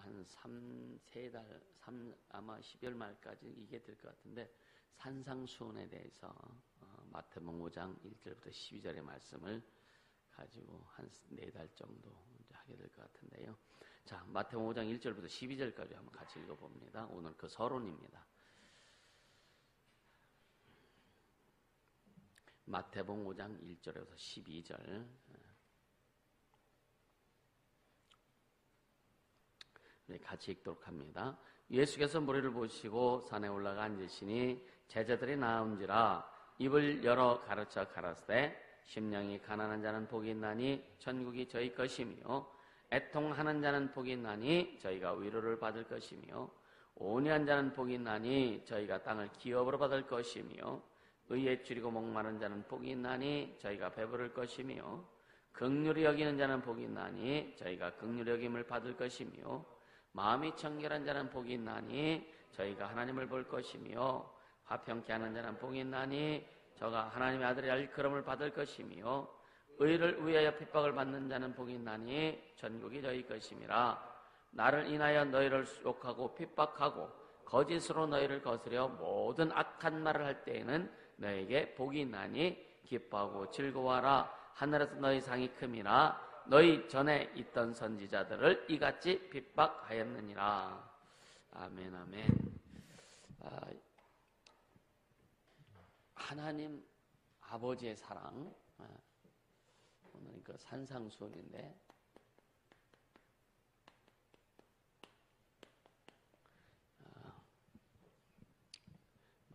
한 3달, 아마 12월 말까지 이게 될 것 같은데, 산상수훈에 대해서 마태복음 5장 1절부터 12절의 말씀을 가지고 한 4달 정도 하게 될 것 같은데요. 자, 마태복음 5장 1절부터 12절까지 한번 같이 읽어봅니다. 오늘 그 서론입니다. 마태복음 5장 1절에서 12절. 같이 읽도록 합니다. 예수께서 무리를 보시고 산에 올라가 앉으시니 제자들이 나온지라 입을 열어 가르쳐 가라사대 심령이 가난한 자는 복이 있나니 천국이 저희 것이며 애통하는 자는 복이 있나니 저희가 위로를 받을 것이며 온유한 자는 복이 있나니 저희가 땅을 기업으로 받을 것이며 의에 줄이고 목마른 자는 복이 있나니 저희가 배부를 것이며 긍휼히 여기는 자는 복이 있나니 저희가 긍휼히 여김을 받을 것이며 마음이 청결한 자는 복이 있나니 저희가 하나님을 볼 것이며 화평케 하는 자는 복이 있나니 저가 하나님의 아들의 일컬음을 받을 것이며 의를 위하여 핍박을 받는 자는 복이 있나니 천국이 저희 것임이라. 나를 인하여 너희를 욕하고 핍박하고 거짓으로 너희를 거스려 모든 악한 말을 할 때에는 너희에게 복이 있나니 기뻐하고 즐거워하라. 하늘에서 너희 상이 큼이라. 너희 전에 있던 선지자들을 이같이 핍박하였느니라. 아멘, 아멘. 하나님 아버지의 사랑. 오늘 그 산상수훈인데,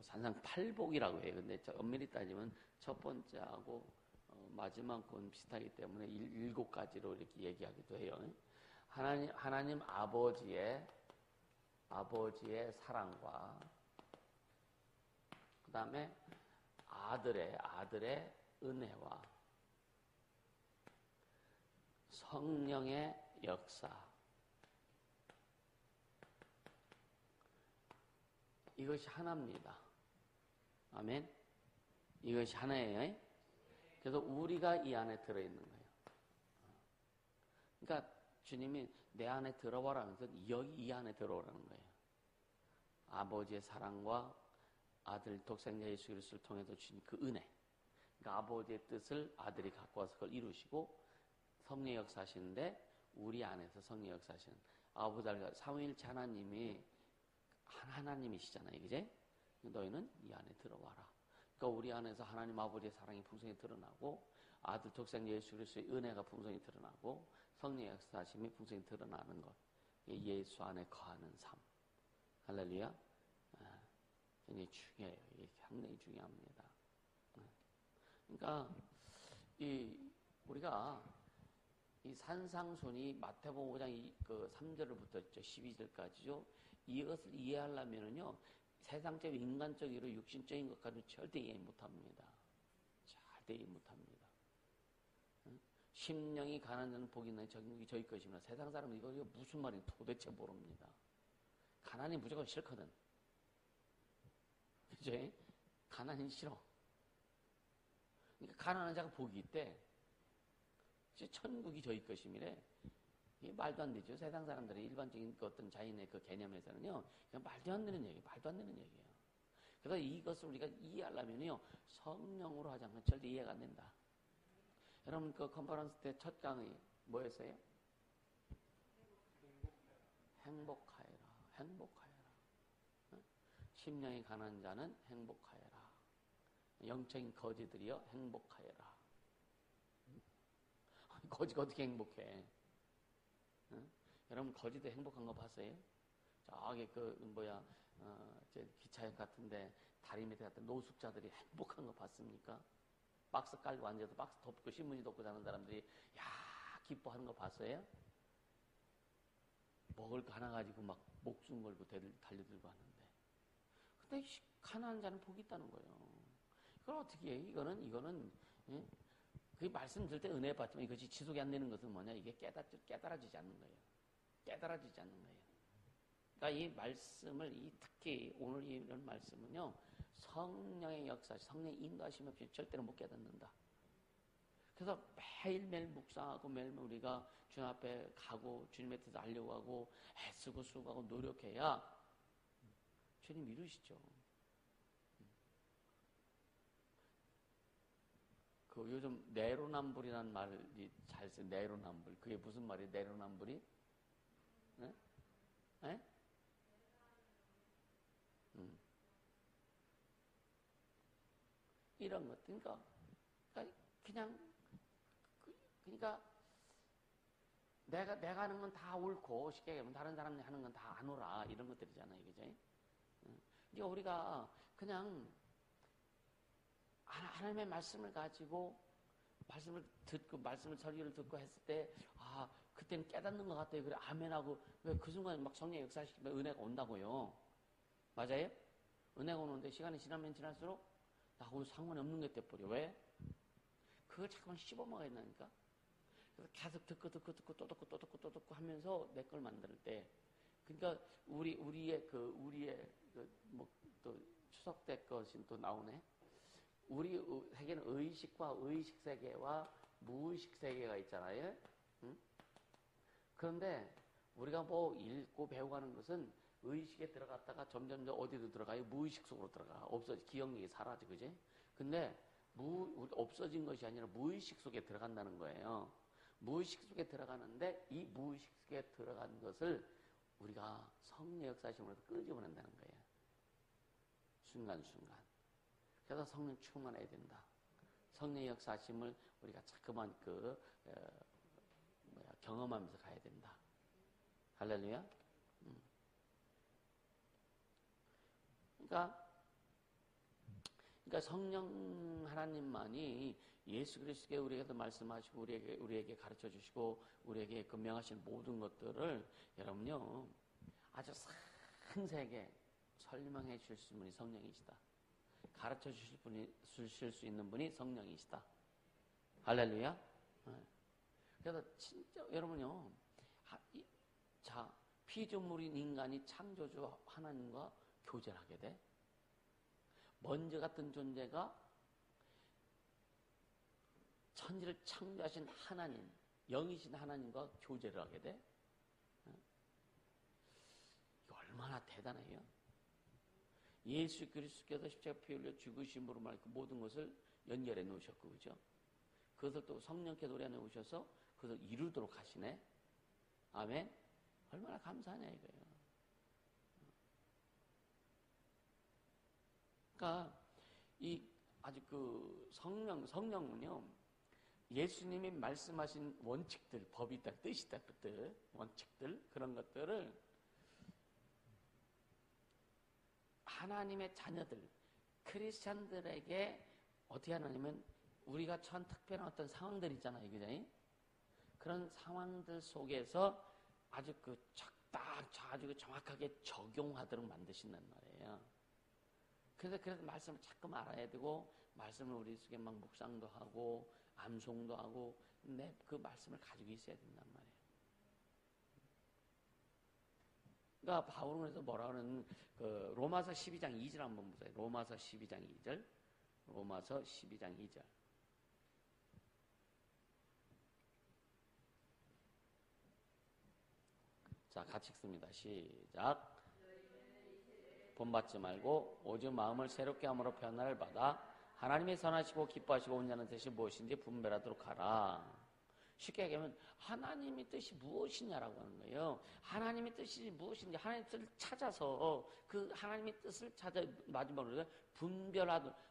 산상팔복이라고 해요. 근데 엄밀히 따지면 첫 번째하고 마지막 건 비슷하기 때문에 7가지로 이렇게 얘기하기도 해요. 하나님 아버지의 사랑과 그 다음에 아들의 은혜와 성령의 역사, 이것이 하나입니다. 아멘. 이것이 하나예요. 그래서 우리가 이 안에 들어있는 거예요. 그러니까 주님이 내 안에 들어와라 하면서 여기 이 안에 들어오라는 거예요. 아버지의 사랑과 아들 독생자 예수 그리스도를 통해서 주신 그 은혜, 그러니까 아버지의 뜻을 아들이 갖고 와서 그걸 이루시고 성령 역사하시는데 우리 안에서 성령 역사하시는 아버지가 삼위일체 하나님이 하나님이시잖아요. 그제? 너희는 이 안에 들어와라. 그러니까 우리 안에서 하나님 아버지의 사랑이 풍성히 드러나고 아들 독생자 예수 그리스도의 은혜가 풍성히 드러나고 성령 역사하심이 풍성히 드러나는 것. 예수 안에 거하는 삶. 할렐루야. 굉장히 중요해요. 이게 상당히 중요합니다. 그러니까 우리가 이 산상순이 마태복음 5장 3절부터 12절까지죠. 이것을 이해하려면은요, 세상적 인간적으로 육신적인 것 가지고 절대 이해 못합니다. 절대 이해 못합니다. 심령이 가난한 자는 복이 있나니 천국이 저희 것이면 세상 사람은 이거 무슨 말인지 도대체 모릅니다. 가난이 무조건 싫거든. 그죠? 가난이 싫어. 그러니까 가난한 자가 복이 있대. 천국이 저희 것임이래. 이게 말도 안 되죠. 세상 사람들의 일반적인 어떤 자인의 그 개념에서는요, 그냥 말도 안 되는 얘기예요. 말도 안 되는 얘기예요. 그래서 이것을 우리가 이해하려면요, 성령으로 하지 않으면 절대 이해가 안 된다. 여러분, 그 컨퍼런스 때 첫 강의 뭐였어요? 행복하여라. 행복하여라. 심령이 가난한 자는 행복하여라. 영적인 거지들이여 행복하여라. 거지가 어떻게 행복해? 여러분, 거지도 행복한 거 봤어요? 저기 기차역 같은데 다리 밑에 같은 노숙자들이 행복한 거 봤습니까? 박스 깔고 앉아서 박스 덮고 신문지 덮고 자는 사람들이 야 기뻐하는 거 봤어요? 먹을 거 하나 가지고 막 목숨 걸고 달려들고 하는데, 근데 가난한 자는 복이 있다는 거예요. 이걸 어떻게 해? 이거는 예? 그 말씀 들을 때 은혜 받지만 이것이 지속이 안 되는 것은 뭐냐? 이게 깨달아지지 않는 거예요. 깨달아지지 않는 거예요. 그러니까 이 말씀을 특히 오늘 이런 말씀은요, 성령의 역사, 성령의 인도하심 없이 절대로 못 깨닫는다. 그래서 매일매일 묵상하고 매일매일 우리가 주님 앞에 가고 주님의 뜻을 알려고 하고 애쓰고 수고하고 노력해야 주님 이루시죠. 그 요즘 내로남불이라는 말이 잘 써요. 내로남불. 그게 무슨 말이에요? 내로남불이? 네? 네? 이런 것. 그러니까 그러니까 내가 하는 건 다 옳고 쉽게 얘기하면 다른 사람이 하는 건 다 안 옳아. 이런 것들이잖아요. 그죠? 그러니까 우리가 그냥 하나님의 말씀을 가지고 말씀을 듣고 말씀을 설교를 듣고 했을 때 그때는 깨닫는 것 같아요. 그래 아멘하고 왜 그 순간에 막 성령 역사시키면 은혜가 온다고요. 맞아요? 은혜가 오는데 시간이 지나면 지날수록 나하고 상관이 없는 게 돼버려. 왜? 그걸 자꾸만 씹어먹어야 된다니까. 그래서 계속 듣고 또 듣고 하면서 내 걸 만들 때 그러니까 우리의 또 추석 때 것이 또 나오네. 우리 세계는 의식과 의식 세계와 무의식 세계가 있잖아요. 응? 그런데 우리가 뭐 읽고 배우고 하는 것은 의식에 들어갔다가 점점 어디로 들어가요? 무의식 속으로 들어가. 기억력이 사라져, 그지? 근데 없어진 것이 아니라 무의식 속에 들어간다는 거예요. 무의식 속에 들어가는데 이 무의식 속에 들어간 것을 우리가 성령 역사심으로 끄집어낸다는 거예요. 순간순간. 그래서 성령 충만해야 된다. 성령 역사심을 우리가 자꾸만 경험하면서 가야 된다. 할렐루야. 그러니까 성령 하나님만이 예수 그리스도께 우리에게도 말씀하시고 우리에게 가르쳐 주시고 우리에게 명하신 모든 것들을 여러분요 아주 상세하게 설명해 주실 수 있는 분이 성령이시다. 가르쳐 주실 수 있는 분이 성령이시다. 할렐루야. 그래서 진짜 여러분요 피조물인 인간이 창조주 하나님과 교제를 하게 돼. 먼지 같은 존재가 천지를 창조하신 하나님, 영이신 하나님과 교제를 하게 돼. 이거 얼마나 대단해요. 예수 그리스도께서 십자가 피 흘려 죽으심으로 말그 모든 것을 연결해 놓으셨고, 그죠? 그것을 또 성령께 노래 놓으셔서 그것을 이루도록 하시네. 아멘. 얼마나 감사하냐 이거예요. 그러니까 아주 성령은요 예수님이 말씀하신 원칙들, 법이 있다, 뜻이 있다, 그 원칙들 그런 것들을 하나님의 자녀들, 크리스찬들에게 어떻게 하냐면 우리가 처한 특별한 어떤 상황들 있잖아요, 그죠? 그런 상황들 속에서 아주 아주 정확하게 적용하도록 만드신단 말이에요. 그래서 말씀을 자꾸 알아야 되고 말씀을 우리 속에 막 묵상도 하고 암송도 하고 그 말씀을 가지고 있어야 된단 말이에요. 그러니까 바울은 그래서 뭐라 그러는 로마서 12장 2절 한번 보세요. 로마서 12장 2절. 로마서 12장 2절. 자, 같이 읽습니다. 시작. 본받지 말고 오직 마음을 새롭게 함으로 변화를 받아 하나님이 선하시고 기뻐하시고 온전한 뜻이 무엇인지 분별하도록 하라. 쉽게 얘기하면 하나님의 뜻이 무엇이냐라고 하는 거예요. 하나님의 뜻이 무엇인지 하나님의 뜻을 찾아서 그 하나님의 뜻을 찾아 마지막으로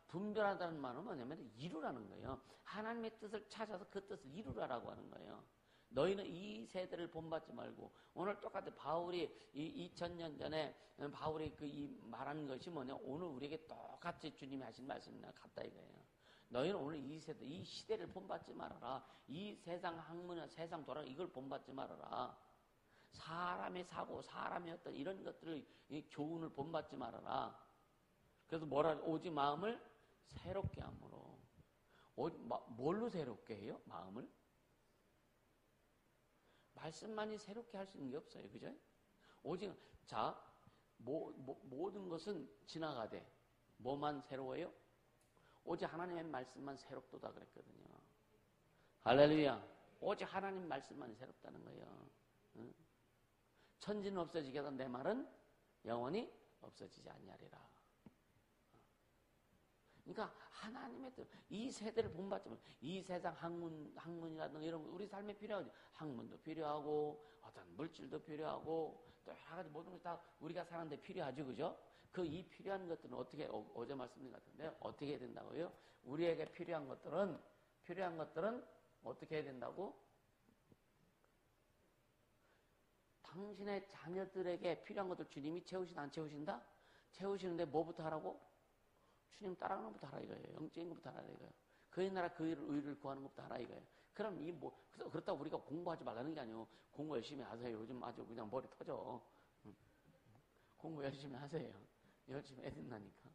분별하다는 말은 뭐냐면 이루라는 거예요. 하나님의 뜻을 찾아서 그 뜻을 이루라라고 하는 거예요. 너희는 이 세대를 본받지 말고 오늘 똑같아 바울이 2000년 전에 바울이 이 말하는 것이 뭐냐 오늘 우리에게 똑같이 주님이 하신 말씀이나 같다 이거예요. 너희는 오늘 이 세대 이 시대를 본받지 말아라. 이 세상 학문이나 세상 돌아 이걸 본받지 말아라. 사람의 사고 사람의 어떤 이런 것들을 이 교훈을 본받지 말아라. 그래서 오직 마음을 새롭게 함으로 뭘로 새롭게 해요? 마음을? 말씀만이 새롭게 할 수 있는 게 없어요. 그죠? 오직, 모든 것은 지나가되, 뭐만 새로워요? 오직 하나님의 말씀만 새롭도다 그랬거든요. 할렐루야. 오직 하나님 말씀만이 새롭다는 거예요. 응? 천지는 없어지게 내 말은 영원히 없어지지 아니하리라. 그러니까 하나님의 뜻, 이 세대를 본받지만 이 세상 학문이라든가 이런 거 우리 삶에 필요하죠. 학문도 필요하고 어떤 물질도 필요하고 또 여러 가지 모든 것이 다 우리가 사는데 필요하죠, 그죠? 그 이 필요한 것들은 어떻게 어제 말씀드린 것 같은데 어떻게 해야 된다고요? 우리에게 필요한 것들은 어떻게 해야 된다고? 당신의 자녀들에게 필요한 것들 주님이 채우시나 안 채우신다? 채우시는데 뭐부터 하라고? 주님 따라가는 것부터 하라 이거예요. 영적인 것부터 하라 이거예요. 그의 나라 그 의를 구하는 것부터 하라 이거예요. 그럼 그렇다고 우리가 공부하지 말라는 게 아니에요. 공부 열심히 하세요. 요즘 아주 그냥 머리 터져. 공부 열심히 하세요. 열심히 해야 된다니까.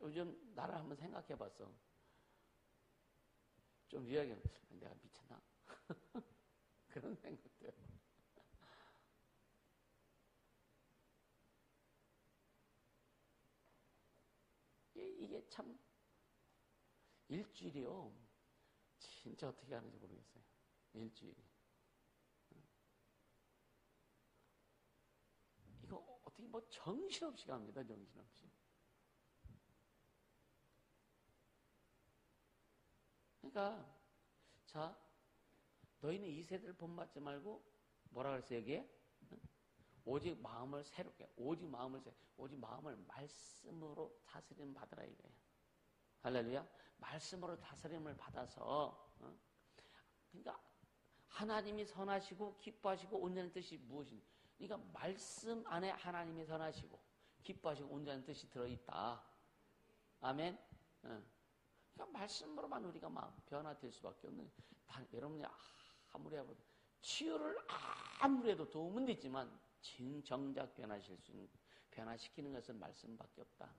요즘 나를 한번 생각해 봤어. 좀 리얼하게 내가 미쳤나? 그런 생각들. 이게 참 일주일이요. 진짜 어떻게 하는지 모르겠어요. 일주일이. 이거 어떻게 뭐 정신없이 갑니다. 정신없이. 그러니까 자 너희는 이 세대를 본받지 말고 뭐라 그랬어요 여기에? 오직 마음을 새롭게 오직 마음을 말씀으로 다스림 받으라 이거예요. 할렐루야. 말씀으로 다스림을 받아서 그러니까 하나님이 선하시고 기뻐하시고 온전한 뜻이 무엇인가? 그러니까 말씀 안에 하나님이 선하시고 기뻐하시고 온전한 뜻이 들어있다. 아멘. 그러니까 말씀으로만 우리가 막 변화될 수밖에 없는. 여러분이 아무리 해도 치유를 아무리 해도 도움은 되지만 정작 변화시키는 것은 말씀밖에 없다.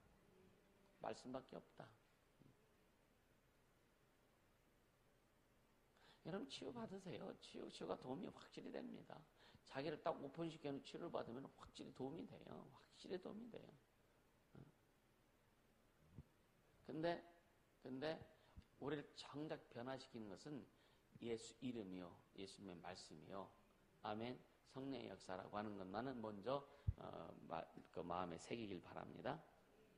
말씀밖에 없다. 여러분 치유 받으세요. 치유가 도움이 확실히 됩니다. 자기를 딱 오픈시켜놓은 치유를 받으면 확실히 도움이 돼요. 확실히 도움이 돼요. 근데 우리를 정작 변화시키는 것은 예수 이름이요, 예수님의 말씀이요. 아멘. 성령의 역사라고 하는 것만은 먼저 그 마음에 새기길 바랍니다.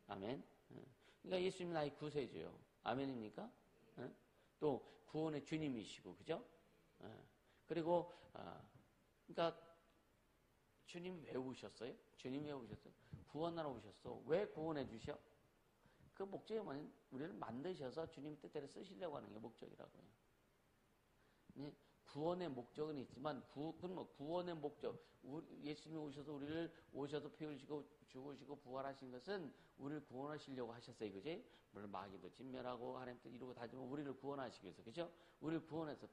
아멘. 그러니까 예수님이 나의 구세주요. 아멘입니까? 또 구원의 주님이시고, 그죠? 그리고 그러니까 주님 왜 오셨어요? 주님 왜 오셨어요? 구원하러 오셨어. 왜 구원해 주셔? 그 목적이 뭐냐면 우리를 만드셔서 주님 뜻대로 쓰시려고 하는 게 목적이라고요. 구원의 목적은 있지만 구원의 목적, 예수님이 우리를 오셔서 피 흘리시고 죽으시고 부활하신 것은 우리를 구원하시려고 하셨어요. 그지? 물론 마귀도 진멸하고 하나님 뜻 이루고 다지만 우리를 구원하시기 위해서. 그죠? 우리를 구원해서.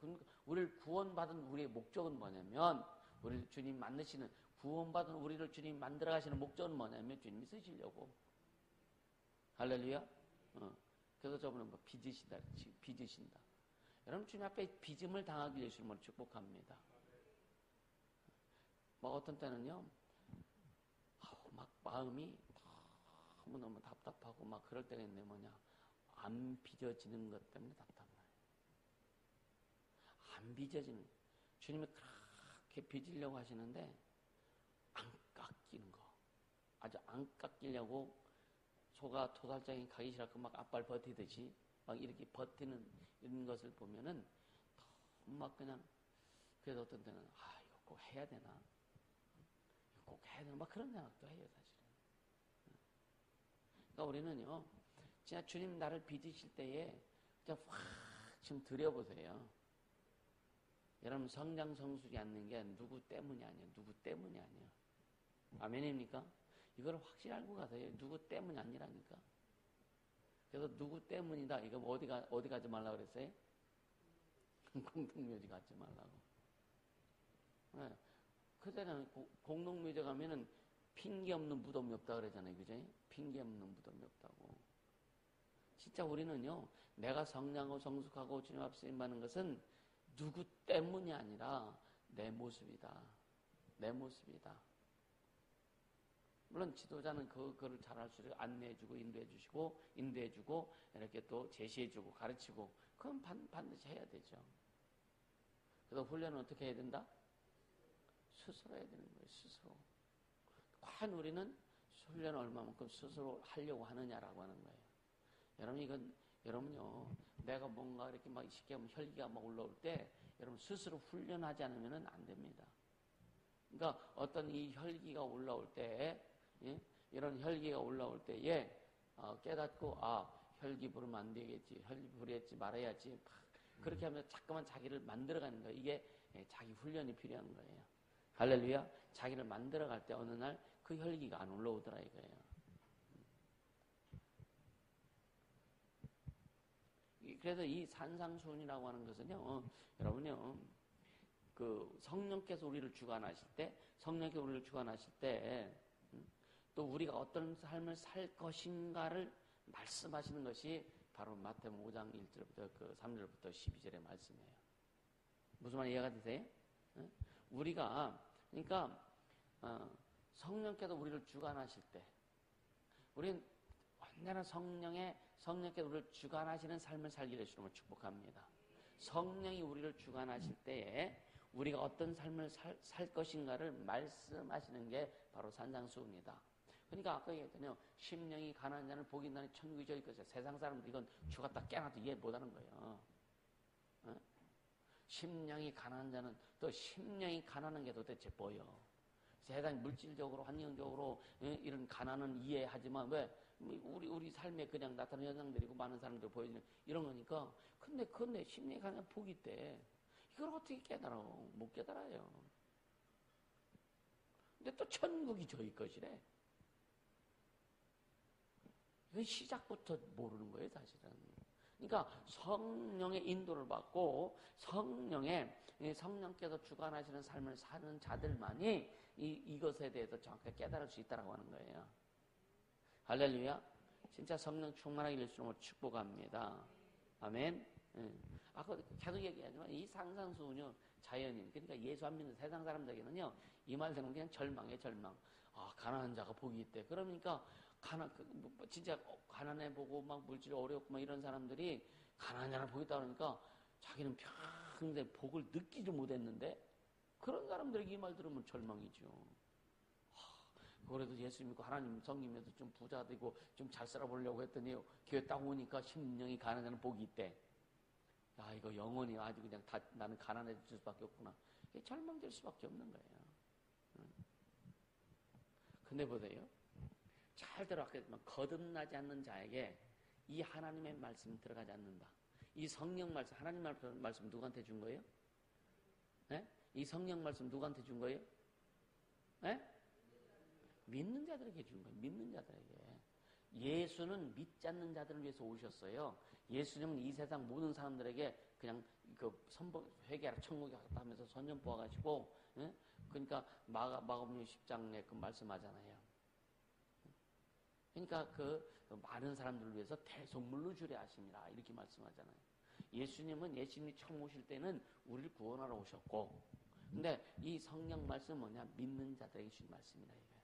우리를 구원받은 우리의 목적은 뭐냐면 우리를 주님 만드시는 구원받은 우리를 주님 만들어 가시는 목적은 뭐냐면 주님이 쓰시려고. 할렐루야. 그래서 저번에 뭐 빚으신다. 여러분 주님 앞에 빚음을 당하기 위해 주님을 축복합니다. 뭐 어떤 때는요, 막 마음이 너무 답답하고 막 그럴 때가 있는데 안 빚어지는 것 때문에 답답해요. 안 빚어지는 주님이 그렇게 빚으려고 하시는데 안 깎이는 거. 아주 안 깎이려고 소가 도살장에 가기 싫어서 막 앞발 버티듯이 막 이렇게 버티는 이런 것을 보면은 막 그냥 그래서 어떤 때는 이거 꼭 해야 되나? 이거 꼭 해야 되나? 막 그런 생각도 해요, 사실은. 그러니까 우리는요, 진짜 주님 나를 빚으실 때에 그냥 확 좀 드려보세요. 여러분 성장 성숙이 않는 게 누구 때문이 아니에요. 누구 때문이 아니에요. 아멘입니까? 이걸 확실히 알고 가세요. 누구 때문이 아니라니까. 그래서 누구 때문이다. 이거 어디 가지 말라고 그랬어요? 공동묘지 가지 말라고. 네. 그때는 공동묘지 가면은 핑계 없는 무덤이 없다 그러잖아요. 그죠? 핑계 없는 무덤이 없다고. 진짜 우리는요, 내가 성장하고 성숙하고 주님 앞에 쓰임받는 것은 누구 때문이 아니라 내 모습이다. 내 모습이다. 물론 지도자는 그거를 잘할 수 있게 안내해주고 인도해주고 이렇게 또 제시해주고 가르치고 그건 반드시 해야 되죠. 그래서 훈련은 어떻게 해야 된다? 스스로 해야 되는 거예요. 스스로. 과연 우리는 훈련을 얼마만큼 스스로 하려고 하느냐라고 하는 거예요. 여러분요, 내가 뭔가 이렇게 막 쉽게 하면 혈기가 막 올라올 때 여러분 스스로 훈련하지 않으면 안 됩니다. 그러니까 어떤 이 혈기가 올라올 때, 예? 이런 혈기가 올라올 때에 깨닫고 혈기 부르면 안 되겠지, 혈기 부리지 말아야지. 그렇게 하면 자꾸만 자기를 만들어가는 거예요. 이게 자기 훈련이 필요한 거예요. 할렐루야. 자기를 만들어갈 때 어느 날 그 혈기가 안 올라오더라 이거예요. 그래서 이 산상수훈이라고 하는 것은요, 여러분요, 그 성령께서 우리를 주관하실 때, 또 우리가 어떤 삶을 살 것인가를 말씀하시는 것이 바로 마태복음 5장 1절부터 그 3절부터 12절의 말씀이에요. 무슨 말 이해가 되세요? 우리가 그러니까 성령께서 우리를 주관하실 때, 우리는 언제나 성령께서 우리를 주관하시는 삶을 살기를 주님을 축복합니다. 성령이 우리를 주관하실 때에 우리가 어떤 삶을 살 것인가를 말씀하시는 게 바로 산상수훈이다. 그러니까 아까 얘기했잖아요. 심령이 가난한 자는 복이 있나니 천국이 저기 있겠어요. 세상 사람들 이건 죽었다 깨어나도 이해 못하는 거예요. 심령이 가난한 자는 또 심령이 가난한 게 도대체 뭐예요? 세상 물질적으로 환경적으로 이런 가난은 이해하지만 왜 우리 삶에 그냥 나타나는 현상들이고 많은 사람들 보여주는 이런 거니까 근데 심령이 가난한 복이 있대. 이걸 어떻게 깨달아? 못 깨달아요. 근데 또 천국이 저희 것이래. 이건 시작부터 모르는 거예요, 사실은. 그러니까 성령의 인도를 받고 성령께서 주관하시는 삶을 사는 자들만이 이것에 대해서 정확하게 깨달을 수 있다고 하는 거예요. 할렐루야. 진짜 성령 충만하기를 주님으로 축복합니다. 아멘. 아까 계속 얘기하지만 이 상상수훈요, 자연인, 그러니까 예수 안 믿는 세상 사람들에게는요, 이 말 들으면 그냥 절망이에요, 절망. 가난한 자가 복이 있대. 그러니까 진짜 가난해 보고 막 물질 어렵고 막 이런 사람들이 가난한 자는 복이 있다 그러니까 자기는 평생 복을 느끼지 못했는데 그런 사람들에게 이 말 들으면 절망이죠. 그래도 예수 믿고 하나님 성기면서 좀 부자 되고 좀 잘 살아보려고 했더니 교회 딱 오니까 심령이 가난한 자는 복이 있대. 야, 이거 영원히 아주 그냥 다 나는 가난해질 수밖에 없구나. 이게 절망될 수밖에 없는 거예요. 근데 보세요. 잘 들어왔겠지만 거듭나지 않는 자에게 이 하나님의 말씀이 들어가지 않는다. 이 성령 말씀, 하나님 말씀 누구한테 준 거예요? 네? 이 성령 말씀 누구한테 준 거예요? 네? 믿는 자들에게 준 거예요. 믿는 자들에게. 예수는 믿지 않는 자들을 위해서 오셨어요. 예수님은 이 세상 모든 사람들에게 그냥 회개하라 천국에 갔다 하면서 선전포와 가지고, 그러니까 마가복음 10장에 그 말씀하잖아요. 그러니까 많은 사람들을 위해서 대속물로 주려 하심이라 이렇게 말씀하잖아요. 예수님이 처음 오실 때는 우리를 구원하러 오셨고, 근데 이 성령 말씀은 뭐냐? 믿는 자들에게 주신 말씀이다 이거예요.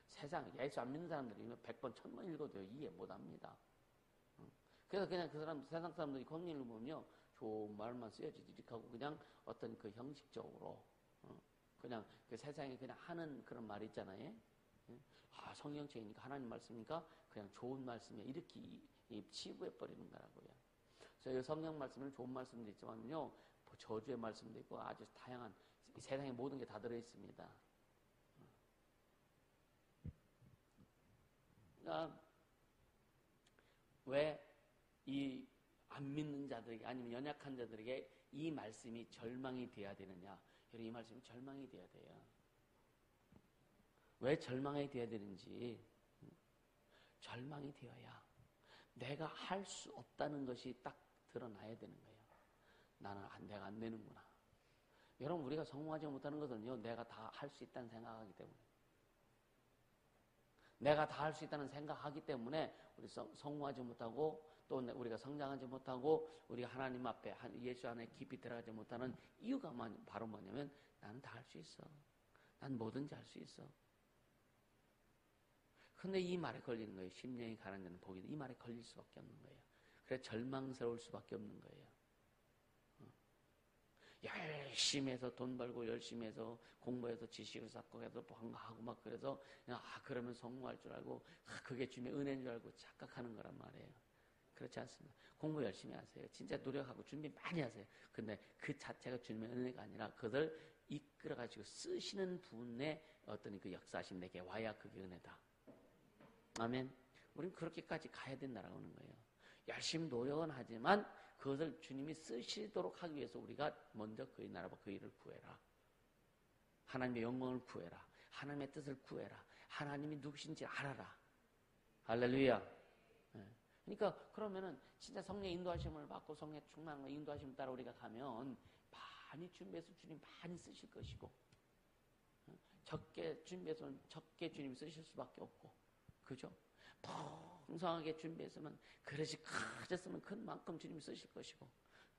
세상 예수 안 믿는 사람들이 100번 1000번 읽어도 이해 못합니다. 그래서 그냥 세상 사람들이 권리를 보면요, 좋은 말만 쓰여지 이렇게 하고 그냥 어떤 그 형식적으로 그냥 그 세상에 그냥 하는 그런 말 있잖아요. 성령책이니까 하나님 말씀이니까 그냥 좋은 말씀이야 이렇게 치부해 버리는 거라고요. 그래서 성령 말씀은 좋은 말씀도 있지만요, 저주의 말씀도 있고 아주 다양한 세상의 모든 게 다 들어 있습니다. 그러니까 왜 이 안 믿는 자들에게 아니면 연약한 자들에게 이 말씀이 절망이 돼야 되느냐? 여러분, 이 말씀이 절망이 돼야 돼요. 왜 절망이 돼야 되는지, 절망이 되어야 내가 할 수 없다는 것이 딱 드러나야 되는 거예요. 내가 안 되는구나. 여러분, 우리가 성공하지 못하는 것은요, 내가 다 할 수 있다는 생각하기 때문에. 내가 다 할 수 있다는 생각하기 때문에 우리 성공하지 못하고 또 우리가 성장하지 못하고 우리가 하나님 앞에 예수 안에 깊이 들어가지 못하는 이유가 바로 뭐냐면 나는 다 할 수 있어. 난 뭐든지 할 수 있어. 근데 이 말에 걸리는 거예요. 심령이 가난한 자는 복이 있다. 이 말에 걸릴 수밖에 없는 거예요. 그래서 절망스러울 수밖에 없는 거예요. 열심히 해서 돈 벌고 열심히 해서 공부해서 지식을 쌓고 해서 뭔가하고 막 그래서 그러면 성공할 줄 알고 그게 주님의 은혜인 줄 알고 착각하는 거란 말이에요. 그렇지 않습니다. 공부 열심히 하세요. 진짜 노력하고 준비 많이 하세요. 근데 그 자체가 주님의 은혜가 아니라 그것을 이끌어가지고 쓰시는 분의 어떤 그 역사하심 내게 와야 그게 은혜다. 아멘. 우리는 그렇게까지 가야 된다라고 하는 거예요. 열심히 노력은 하지만 그것을 주님이 쓰시도록 하기 위해서 우리가 먼저 그의 나라와 그의 일을 구해라. 하나님의 영광을 구해라. 하나님의 뜻을 구해라. 하나님이 누구신지 알아라. 할렐루야. 네. 그러니까 그러면은 진짜 성령의 인도하심을 받고 성령의 충만한 인도하심을 따라 우리가 가면 많이 준비해서 주님 많이 쓰실 것이고, 적게 준비해서는 적게 주님이 쓰실 수밖에 없고, 그죠? 풍성하게 준비했으면 그릇이 커졌으면 큰 만큼 주님이 쓰실 것이고,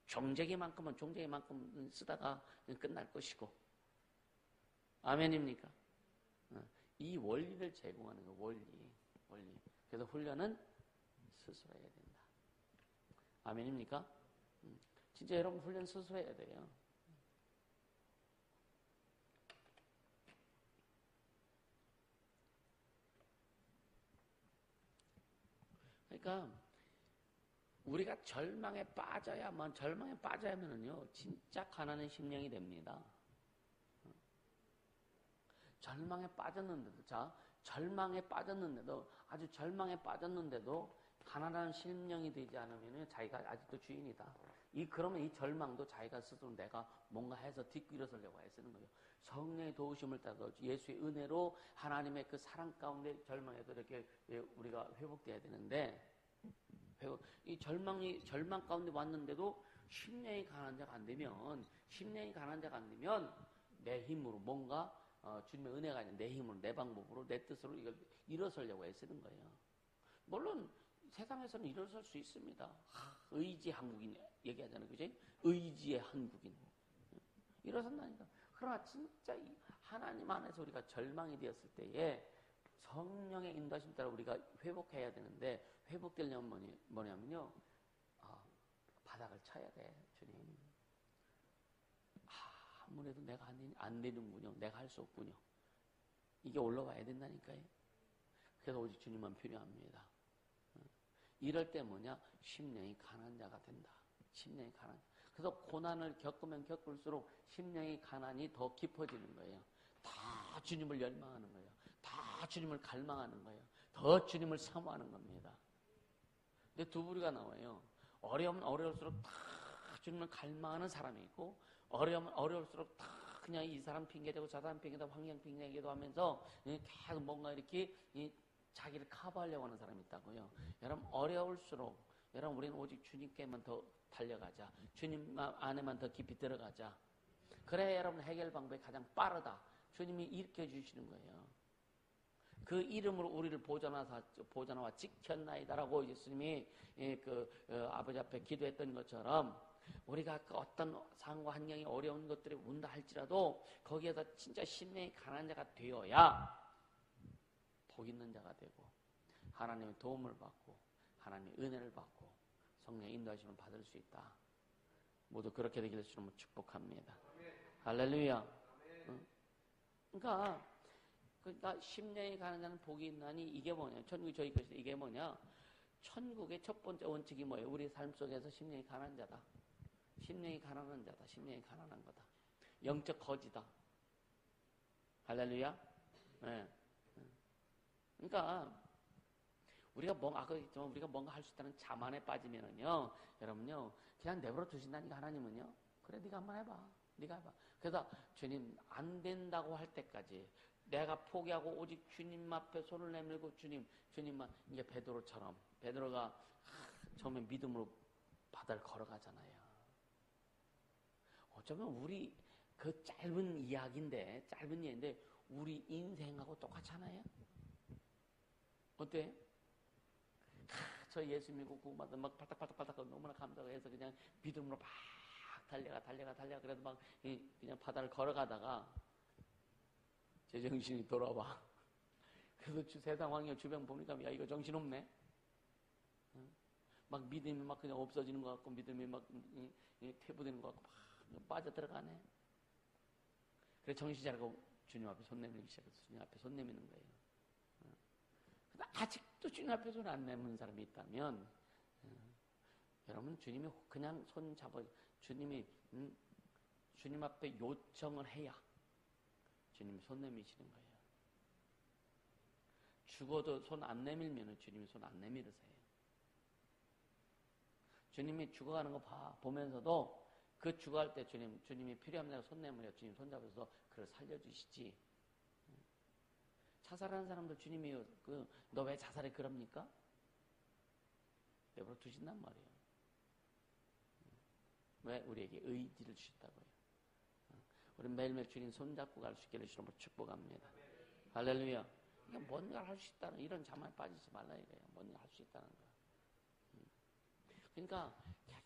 종재기만큼은 종재기만큼 쓰다가 끝날 것이고. 아멘입니까? 이 원리를 제공하는 거, 원리. 그래서 훈련은 스스로 해야 된다. 아멘입니까? 진짜 여러분 훈련 스스로 해야 돼요. 그러니까 우리가 절망에 빠져야면은요 진짜 가난한 심령이 됩니다. 절망에 빠졌는데도 아주 절망에 빠졌는데도 가난한 심령이 되지 않으면 자기가 아직도 주인이다. 그러면 이 절망도 자기가 스스로 내가 뭔가 해서 딛고 일어서려고 애쓰는 거예요. 성령의 도우심을 따라 예수의 은혜로 하나님의 그 사랑 가운데 절망에서 이렇게 우리가 회복돼야 되는데, 이 절망 가운데 왔는데도 심령이 가난한 자가 안 되면 내 힘으로 뭔가 주님의 은혜가 아닌 내 힘으로, 내 방법으로, 내 뜻으로 이걸 일어서려고 애쓰는 거예요. 물론 세상에서는 일어설 수 있습니다. 의지 한국인 얘기하잖아요. 그지? 의지의 한국인. 일어선다니까. 그러나 진짜 하나님 안에서 우리가 절망이 되었을 때에 성령의 인도하심 따라 우리가 회복해야 되는데, 회복되려면 뭐냐면요. 바닥을 쳐야 돼, 주님. 아무래도 내가 안 되는군요. 내가 할 수 없군요. 이게 올라와야 된다니까요. 그래서 오직 주님만 필요합니다. 이럴 때 뭐냐? 심령이 가난한 자가 된다. 심령이 가난. 그래서 고난을 겪으면 겪을수록 심령의 가난이 더 깊어지는 거예요. 다 주님을 열망하는 거예요. 다 주님을 갈망하는 거예요. 더 주님을 사모하는 겁니다. 근데 두 부류가 나와요. 어려우면 어려울수록 다 주님을 갈망하는 사람이 있고, 어려우면 어려울수록 다 그냥 이 사람 핑계대고 저 사람 핑계대고 환경 핑계대기도 하면서 계속 뭔가 이렇게 자기를 커버하려고 하는 사람이 있다고요. 여러분 어려울수록 여러분 우리는 오직 주님께만 더 달려가자. 주님 안에만 더 깊이 들어가자. 그래야 여러분 해결 방법이 가장 빠르다. 주님이 일으켜 주시는 거예요. 그 이름으로 우리를 보존하와 지켰나이다라고 예수님이 아버지 앞에 기도했던 것처럼, 우리가 그 어떤 상황과 환경이 어려운 것들이 온다 할지라도 거기에서 진짜 심령이 가난한 자가 되어야 복 있는 자가 되고 하나님의 도움을 받고 하나님의 은혜를 받고 성령의 인도하심을 받을 수 있다. 모두 그렇게 되기를 주님으로 축복합니다. 할렐루야. 그러니까 심령이 가난한 자는 복이 있나니 이게 뭐냐? 천국이 저희 것이다. 이게 뭐냐? 천국의 첫 번째 원칙이 뭐예요? 우리 삶 속에서 심령이 가난한 자다. 심령이 가난한 자다. 심령이 가난한 거다. 영적 거지다. 할렐루야. 네. 그러니까 우리가 뭔가 할 수 있다는 자만에 빠지면은요, 여러분요, 그냥 내버려 두신다니까 하나님은요. 그래, 네가 한번 해봐. 네가 해봐. 그래서 주님 안 된다고 할 때까지 내가 포기하고 오직 주님 앞에 손을 내밀고 주님만, 이게 베드로가 처음에 믿음으로 바다를 걸어가잖아요. 어쩌면 우리 그 짧은 이야기인데 우리 인생하고 똑같잖아요. 어때? 저 예수 믿고 구원받아 막 팔딱팔딱 너무나 감사해서 그냥 믿음으로 막 달려가 그래도 막 그냥 바다를 걸어가다가 제정신이 돌아와. 그래서 세상 환경 주변 보니까 야 이거 정신없네. 막 믿음이 막 그냥 없어지는 것 같고 믿음이 막 퇴보되는 것 같고 막 빠져들어가네. 그래서 정신 차리고 주님 앞에 손 내밀기 시작해서 주님 앞에 손 내미는 거예요. 근데 아직도 주님 앞에 손 안 내미는 사람이 있다면 여러분 주님이 그냥 손 잡아 주님이 주님 앞에 요청을 해야 주님이 손 내미시는 거예요. 죽어도 손 안 내밀면 주님이 손 안 내밀으세요. 주님이 죽어가는 거 보면서도 그 죽어갈 때 주님이 필요하면 내가 손 내밀어 주님 손 잡아서 그를 살려주시지. 자살하는 사람들 주님이 너 왜 자살해 그럽니까? 내버려 두신단 말이에요. 왜? 우리에게 의지를 주셨다고요. 우리 매일매일 주님 손잡고 갈 수 있기를 주님으로 축복합니다. 할렐루야. 뭔가 할 수 있다는 이런 자만에 빠지지 말라 이래요. 뭔가 할 수 있다는 거. 그러니까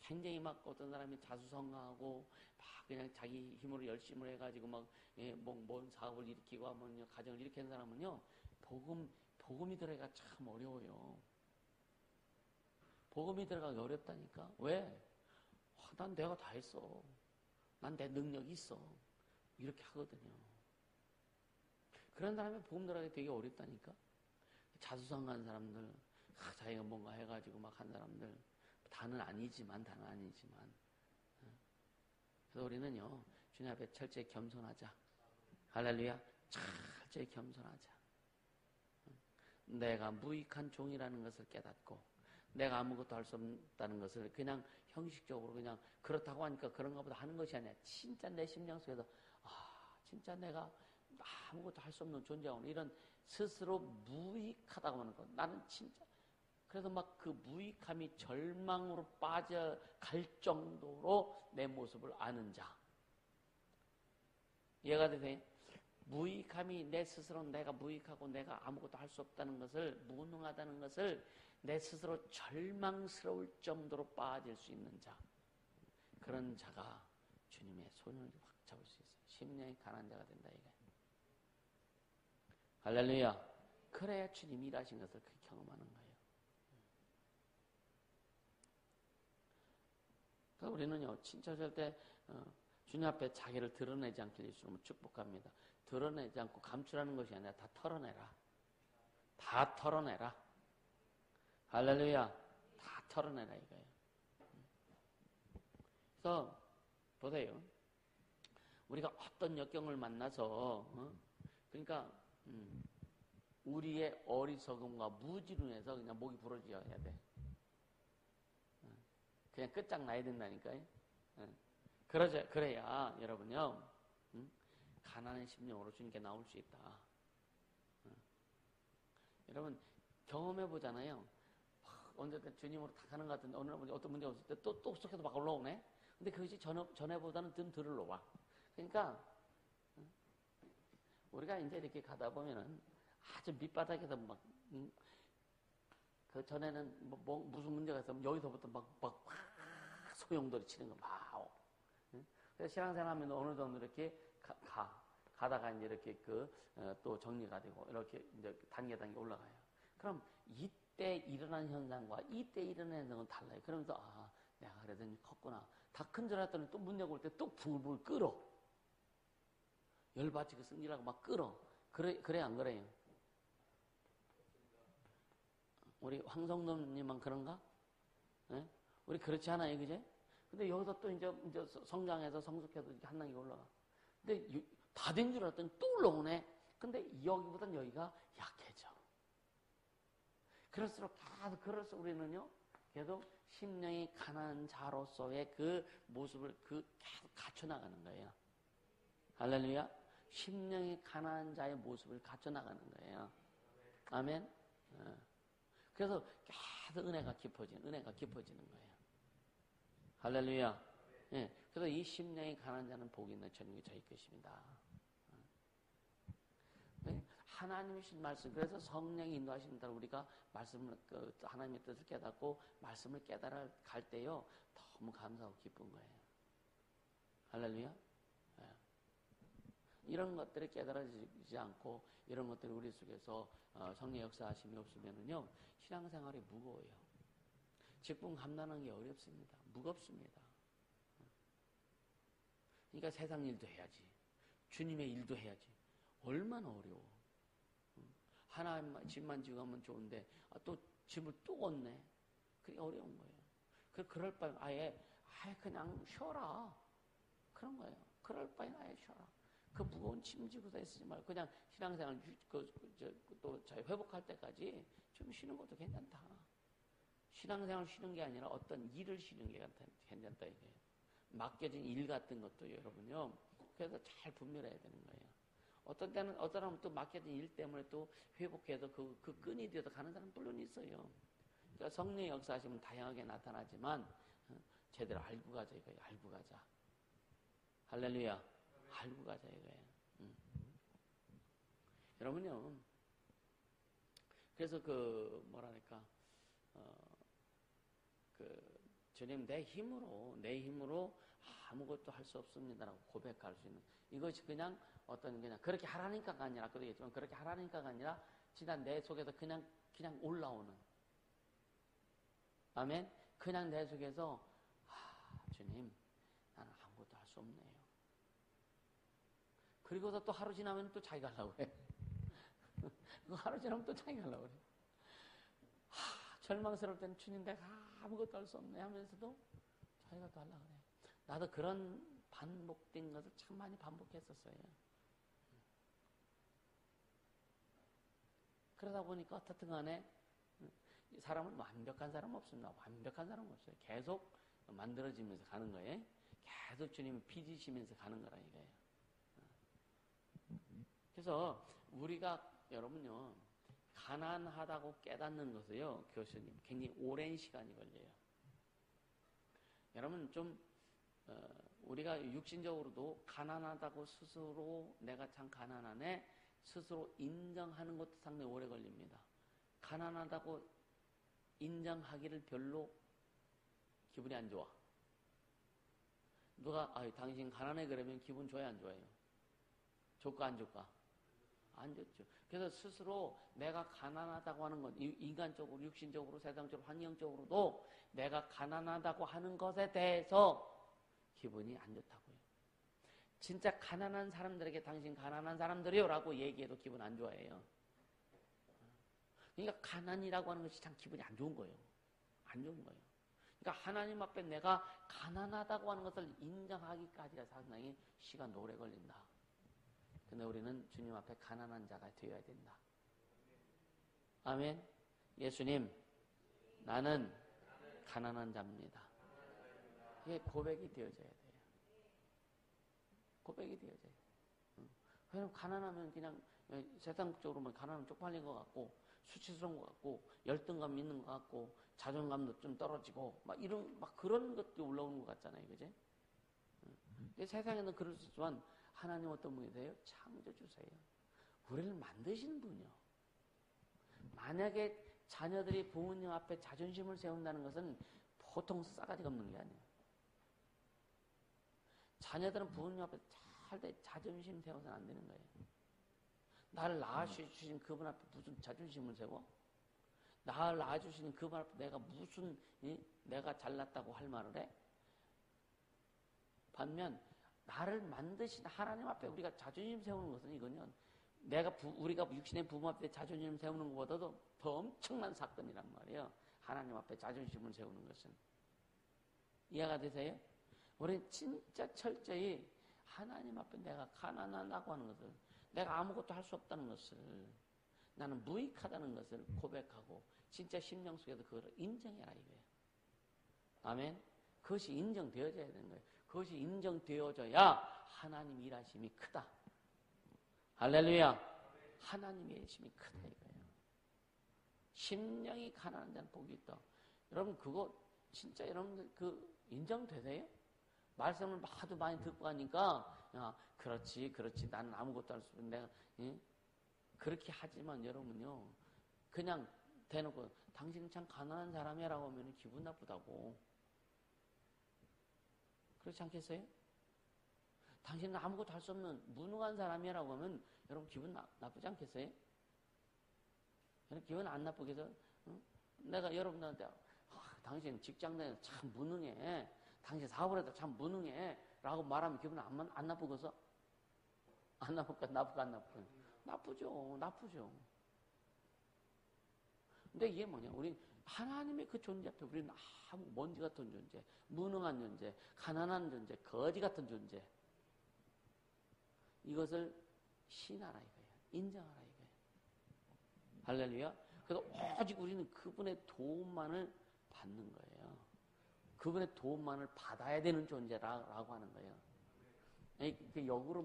굉장히 막 어떤 사람이 자수성가하고 막 그냥 자기 힘으로 열심을 해가지고 막 뭔 사업을 일으키고 하면요 가정을 일으키는 사람은요 복음이 들어가기가 참 어려워요. 복음이 들어가기 어렵다니까. 왜? 난 내가 다 했어. 난 내 능력이 있어. 이렇게 하거든요. 그런 사람이 복음 들어가기 되게 어렵다니까. 자수성가한 사람들, 자기가 뭔가 해가지고 막 한 사람들, 다는 아니지만. 그래서 우리는요, 주님 앞에 철저히 겸손하자. 할렐루야. 철저히 겸손하자. 내가 무익한 종이라는 것을 깨닫고, 내가 아무것도 할 수 없다는 것을 그냥 형식적으로 그냥 그렇다고 하니까 그런가 보다 하는 것이 아니라 진짜 내 심령 속에서 진짜 내가 아무것도 할 수 없는 존재하고 이런 스스로 무익하다고 하는 것. 나는 진짜 그래서 막 그 무익함이 절망으로 빠져갈 정도로 내 모습을 아는 자. 이해가 되세요? 무익함이 내 스스로 내가 무익하고 내가 아무것도 할 수 없다는 것을 무능하다는 것을 내 스스로 절망스러울 정도로 빠질 수 있는 자. 그런 자가 주님의 손을 확 잡을 수 있어요. 심령이 가난한 자가 된다 이거예요. 할렐루야. 그래야 주님이 일하신 것을 경험하는 거예요. 그래서 우리는요, 친처절 때 주님 앞에 자기를 드러내지 않게 예수님을 축복합니다. 드러내지 않고 감추라는 것이 아니라 다 털어내라. 다 털어내라. 할렐루야. 다 털어내라 이거예요. 그래서 보세요. 우리가 어떤 역경을 만나서 그러니까 우리의 어리석음과 무지로 인해서 그냥 목이 부러져야 돼. 그냥 끝장나야 된다니까요. 그래야 여러분요 가난한 심령으로 주님께 나올 수 있다. 여러분 경험해 보잖아요. 언제든 주님으로 다 가는 것 같은데 어느 날 어떤 문제 없을 때 또 속에서 막 올라오네. 근데 그것이 전에보다는 좀 덜 올라와. 그러니까 우리가 이제 이렇게 가다 보면은 아주 밑바닥에서 막 그 전에는 무슨 문제가 있으면 여기서부터 막 소용돌이 치는 거 막. 그래서 신앙생활 하면 어느 정도 이렇게 가다가 이제 이렇게 또 정리가 되고 이렇게 이제 단계 올라가요. 그럼 이때 일어나는 현상과 이때 일어나는 현상은 달라요. 그러면서 내가 그래도 컸구나. 다 큰 줄 알았더니 또 문제가 올 때 또 불 끓어. 열받치고 승질하고 막 끓어. 그래 안 그래요? 우리 황성도님만 그런가? 네? 우리 그렇지 않아요, 그제? 근데 여기서 또 이제 성장해서 성숙해서 이렇게 한 단계 올라가. 근데 다 된 줄 알았더니 또 올라오네. 근데 여기보단 여기가 약해져. 그럴수록 우리는요, 계속 심령이 가난한 자로서의 그 모습을 계속 갖춰나가는 거예요. 할렐루야. 심령이 가난한 자의 모습을 갖춰나가는 거예요. 아멘. 그래서 계속 은혜가 깊어지는 거예요. 할렐루야. 예. 그래서 이 심령이 가난한 자는 복이 있는 천국이 저희 것입니다. 하나님의 신 말씀. 그래서 성령이 인도하시는 대로 우리가 말씀을 하나님의 뜻을 깨닫고 말씀을 깨달아 갈 때요 너무 감사하고 기쁜 거예요. 할렐루야. 예. 이런 것들이 깨달아지지 않고 이런 것들이 우리 속에서 성령 역사하심이 없으면은요, 신앙생활이 무거워요. 직분감당하는 게 어렵습니다. 무겁습니다. 그러니까 세상 일도 해야지. 주님의 일도 해야지. 얼마나 어려워. 하나님만 집만 지고 가면 좋은데 또 집을 또 얻네. 그게 어려운 거예요. 그럴 바에 아예 그냥 쉬어라. 그런 거예요. 그럴 바에 아예 쉬어라. 그 무거운 짐 지고서 쓰지 말고 그냥 신앙생활 또 회복할 때까지 좀 쉬는 것도 괜찮다. 신앙생활 쉬는 게 아니라 어떤 일을 쉬는 게 괜찮다 이거예요. 맡겨진 일 같은 것도 여러분요. 그래서 잘 분별해야 되는 거예요. 어떤 때는 어떤 사람은 또 맡겨진 일 때문에 또 회복해서 그 끈이 되어서 가는 사람 물론 있어요. 그러니까 성령의 역사하시면 다양하게 나타나지만 제대로 알고 가자 이거예요. 알고 가자. 할렐루야. 알고 가자 이거예요. 여러분요. 그래서 뭐랄까 주님 내 힘으로 아무것도 할 수 없습니다라고 고백할 수 있는 이것이 그냥 그렇게 하라니까가 아니라 그러겠지만 그렇게 하라니까가 아니라 진짜 내 속에서 그냥 올라오는 아멘. 그냥 내 속에서 주님 나는 아무것도 할 수 없네요. 그리고서 또 하루 지나면 또 자기가 하려고 해. 하루 지나면 또 자기가 하려고 그래. 절망스러울 때는 주님 내가 아무것도 할 수 없네 하면서도 자기가 또 하려고 그래. 나도 그런 반복된 것을 참 많이 반복했었어요. 그러다 보니까 어떻든 간에 사람은 완벽한 사람 없습니다. 완벽한 사람 없어요. 계속 만들어지면서 가는 거예요. 계속 주님을 빚으시면서 가는 거라 이거예요. 그래서 우리가 여러분요 가난하다고 깨닫는 것을요 교수님 굉장히 오랜 시간이 걸려요. 여러분 좀 우리가 육신적으로도 가난하다고 스스로 내가 참 가난하네 스스로 인정하는 것도 상당히 오래 걸립니다. 가난하다고 인정하기를 별로 기분이 안 좋아. 누가 당신 가난해 그러면 기분 좋아요 안 좋아요? 좋까 안 좋까? 안 좋죠. 그래서 스스로 내가 가난하다고 하는 것, 인간적으로, 육신적으로, 세상적으로, 환경적으로도 내가 가난하다고 하는 것에 대해서 기분이 안 좋다고요. 진짜 가난한 사람들에게 당신 가난한 사람들이요 라고 얘기해도 기분 안 좋아해요. 그러니까 가난이라고 하는 것이 참 기분이 안 좋은 거예요. 안 좋은 거예요. 그러니까 하나님 앞에 내가 가난하다고 하는 것을 인정하기까지가 상당히 시간 오래 걸린다. 근데 우리는 주님 앞에 가난한 자가 되어야 된다. 아멘. 예수님, 나는 가난한 자입니다. 이게 고백이 되어져야 돼요. 고백이 되어져야 돼요. 왜냐면 가난하면 그냥 세상적으로만 가난하면 쪽팔린 것 같고 수치스러운 것 같고 열등감 있는 것 같고 자존감도 좀 떨어지고 막 그런 것도 올라오는 것 같잖아요. 그제? 근데 세상에는 그럴 수 있지만 하나님 어떤 분이세요? 창조주세요. 우리를 만드시는 분이요. 만약에 자녀들이 부모님 앞에 자존심을 세운다는 것은 보통 싸가지가 없는 게 아니에요. 자녀들은 부모님 앞에 잘 자존심 세워서는 안 되는 거예요. 나를 낳아주신 그분 앞에 무슨 자존심을 세워? 나를 낳아주신 그분 앞에 내가 무슨 내가 잘났다고 할 말을 해? 반면 나를 만드신 하나님 앞에 우리가 자존심 세우는 것은 이거는 우리가 육신의 부모 앞에 자존심 세우는 것보다도 더 엄청난 사건이란 말이에요. 하나님 앞에 자존심을 세우는 것은. 이해가 되세요? 우리는 진짜 철저히 하나님 앞에 내가 가난하다고 하는 것을, 내가 아무것도 할 수 없다는 것을, 나는 무익하다는 것을 고백하고 진짜 심령 속에서 그걸 인정해라 이거예요. 아멘? 그것이 인정되어져야 되는 거예요. 그것이 인정되어져야 하나님 일하심이 크다. 할렐루야. 하나님의 일하심이 크다 이거예요. 심령이 가난한 자는 복이 있다. 여러분 그거 진짜 여러분들 인정되세요? 말씀을 하도 많이 듣고 가니까 그렇지 나는 아무것도 할 수 없는 내가 그렇게 하지만 여러분요 그냥 대놓고 당신은 참 가난한 사람이라고 하면 기분 나쁘다고. 그렇지 않겠어요? 당신은 아무것도 할 수 없는 무능한 사람이라고 하면 여러분 기분 나쁘지 않겠어요? 여러분 기분 안 나쁘겠어요? 응? 내가 여러분들한테 당신 직장 다녀서 참 무능해. 당신 사업을 해도 참 무능해. 라고 말하면 기분 안 나쁘겠어? 안 나쁠까? 나쁠까? 안 나쁠까? 나쁘죠. 나쁘죠. 근데 이게 뭐냐? 우리 하나님의 그 존재 앞에 우리는 아무 먼지 같은 존재, 무능한 존재, 가난한 존재, 거지 같은 존재. 이것을 신하라 이거예요. 인정하라 이거예요. 할렐루야. 그래서 오직 우리는 그분의 도움만을 받는 거예요. 그분의 도움만을 받아야 되는 존재라고 하는 거예요. 역으로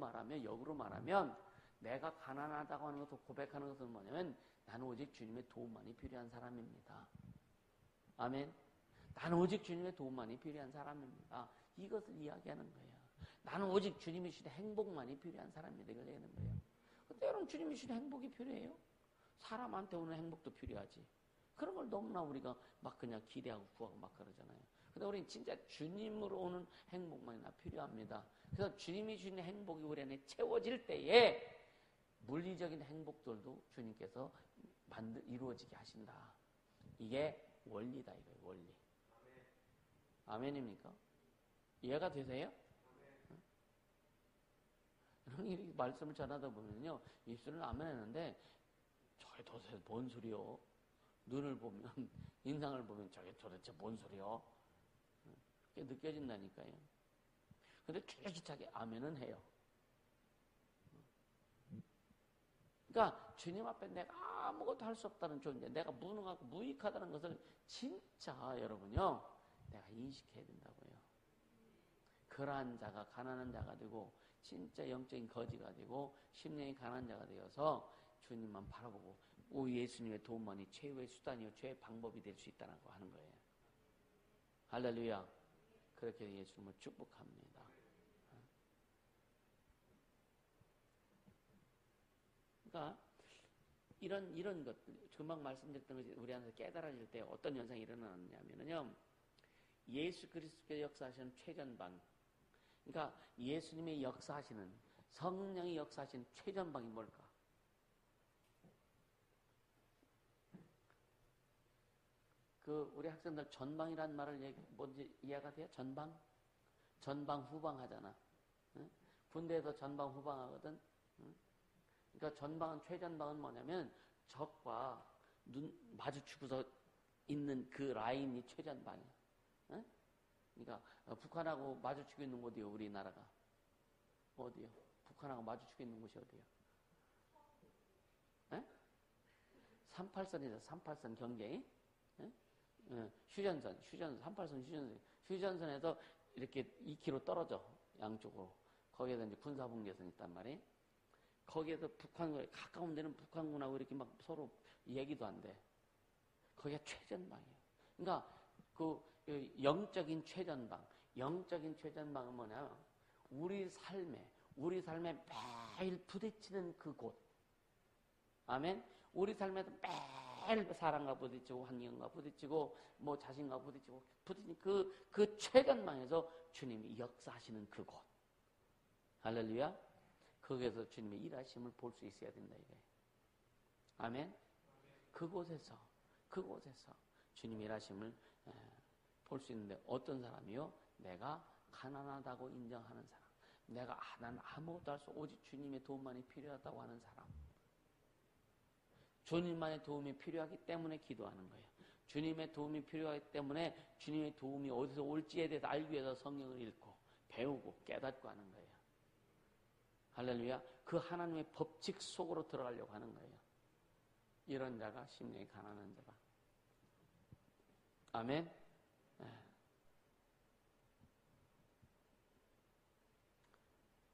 말하면 내가 가난하다고 하는 것을 고백하는 것은 뭐냐면 나는 오직 주님의 도움만이 필요한 사람입니다. 아멘. 나는 오직 주님의 도움만이 필요한 사람입니다. 이것을 이야기하는 거예요. 나는 오직 주님이 주신 행복만이 필요한 사람입니다. 이걸 얘기하는 거예요. 근데 여러분 주님이 주신 행복이 필요해요? 사람한테 오는 행복도 필요하지. 그런 걸 너무나 우리가 막 그냥 기대하고 구하고 막 그러잖아요. 근데 우리는 진짜 주님으로 오는 행복만이나 필요합니다. 그래서 주님이 주신 행복이 우리 안에 채워질 때에 물리적인 행복들도 주님께서 이루어지게 하신다. 이게 원리다 이거예요. 원리. 아멘입니까? 이해가 되세요? 여러분 이 말씀을 전하다 보면요. 입술은 아멘 하는데 저게 도대체 뭔 소리요? 눈을 보면 인상을 보면 저게 도대체 뭔 소리요? 그게 느껴진다니까요. 근데 쫄깃하게 아멘은 해요. 그러니까 주님 앞에 내가 아무것도 할 수 없다는 존재, 내가 무능하고 무익하다는 것을 진짜 여러분요, 내가 인식해야 된다고요. 그러한 자가 가난한 자가 되고 진짜 영적인 거지가 되고 심령이 가난한 자가 되어서 주님만 바라보고 예수님의 도움만이 최후의 수단이요 최후의 방법이 될 수 있다고 하는 거예요. 할렐루야. 그렇게 예수님을 축복합니다. 그러니까 이런 것들 금방 말씀드렸던 것이 우리 안에서 깨달아질 때 어떤 현상이 일어나느냐면요, 예수 그리스도의 역사하시는 최전방, 그러니까 예수님의 역사하시는 성령이 역사하시는 최전방이 뭘까? 우리 학생들 전방이란 말을 뭔지 이해가 돼요? 전방 후방 하잖아. 응? 군대에서 전방 후방 하거든. 응? 그러니까 최전방은 뭐냐면 적과 눈 마주치고서 있는 그 라인이 최전방이야. 응? 그러니까 북한하고 마주치고 있는 곳이요, 우리나라가. 어디요? 북한하고 마주치고 있는 곳이 어디요? 38선이죠. 38선 경계. 휴전선, 38선 휴전선에서 이렇게 2km 떨어져, 양쪽으로. 거기에서 이제 군사분계선이 있단 말이에요. 거기에서 가까운 데는 북한군하고 이렇게 막 서로 얘기도 안 돼. 거기가 최전방이에요. 그러니까 영적인 최전방은 뭐냐면 우리 삶에 매일 부딪히는 그 곳. 아멘. 우리 삶에서 매일 사람과 부딪히고 환경과 부딪히고 뭐 자신과 부딪히고 그 최전방에서 주님이 역사하시는 그 곳. 할렐루야. 거기에서 주님의 일하심을 볼 수 있어야 된다 이거예요. 아멘. 그곳에서 주님의 일하심을 볼 수 있는데 어떤 사람이요? 내가 가난하다고 인정하는 사람. 나는 아무것도 할 수 없고 오직 주님의 도움만이 필요하다고 하는 사람. 주님만의 도움이 필요하기 때문에 기도하는 거예요. 주님의 도움이 필요하기 때문에 주님의 도움이 어디서 올지에 대해서 알기 위해서 성경을 읽고 배우고 깨닫고 하는 거예요. 할렐루야. 그 하나님의 법칙 속으로 들어가려고 하는 거예요. 이런 자가 심령이 가난한 자가. 아멘.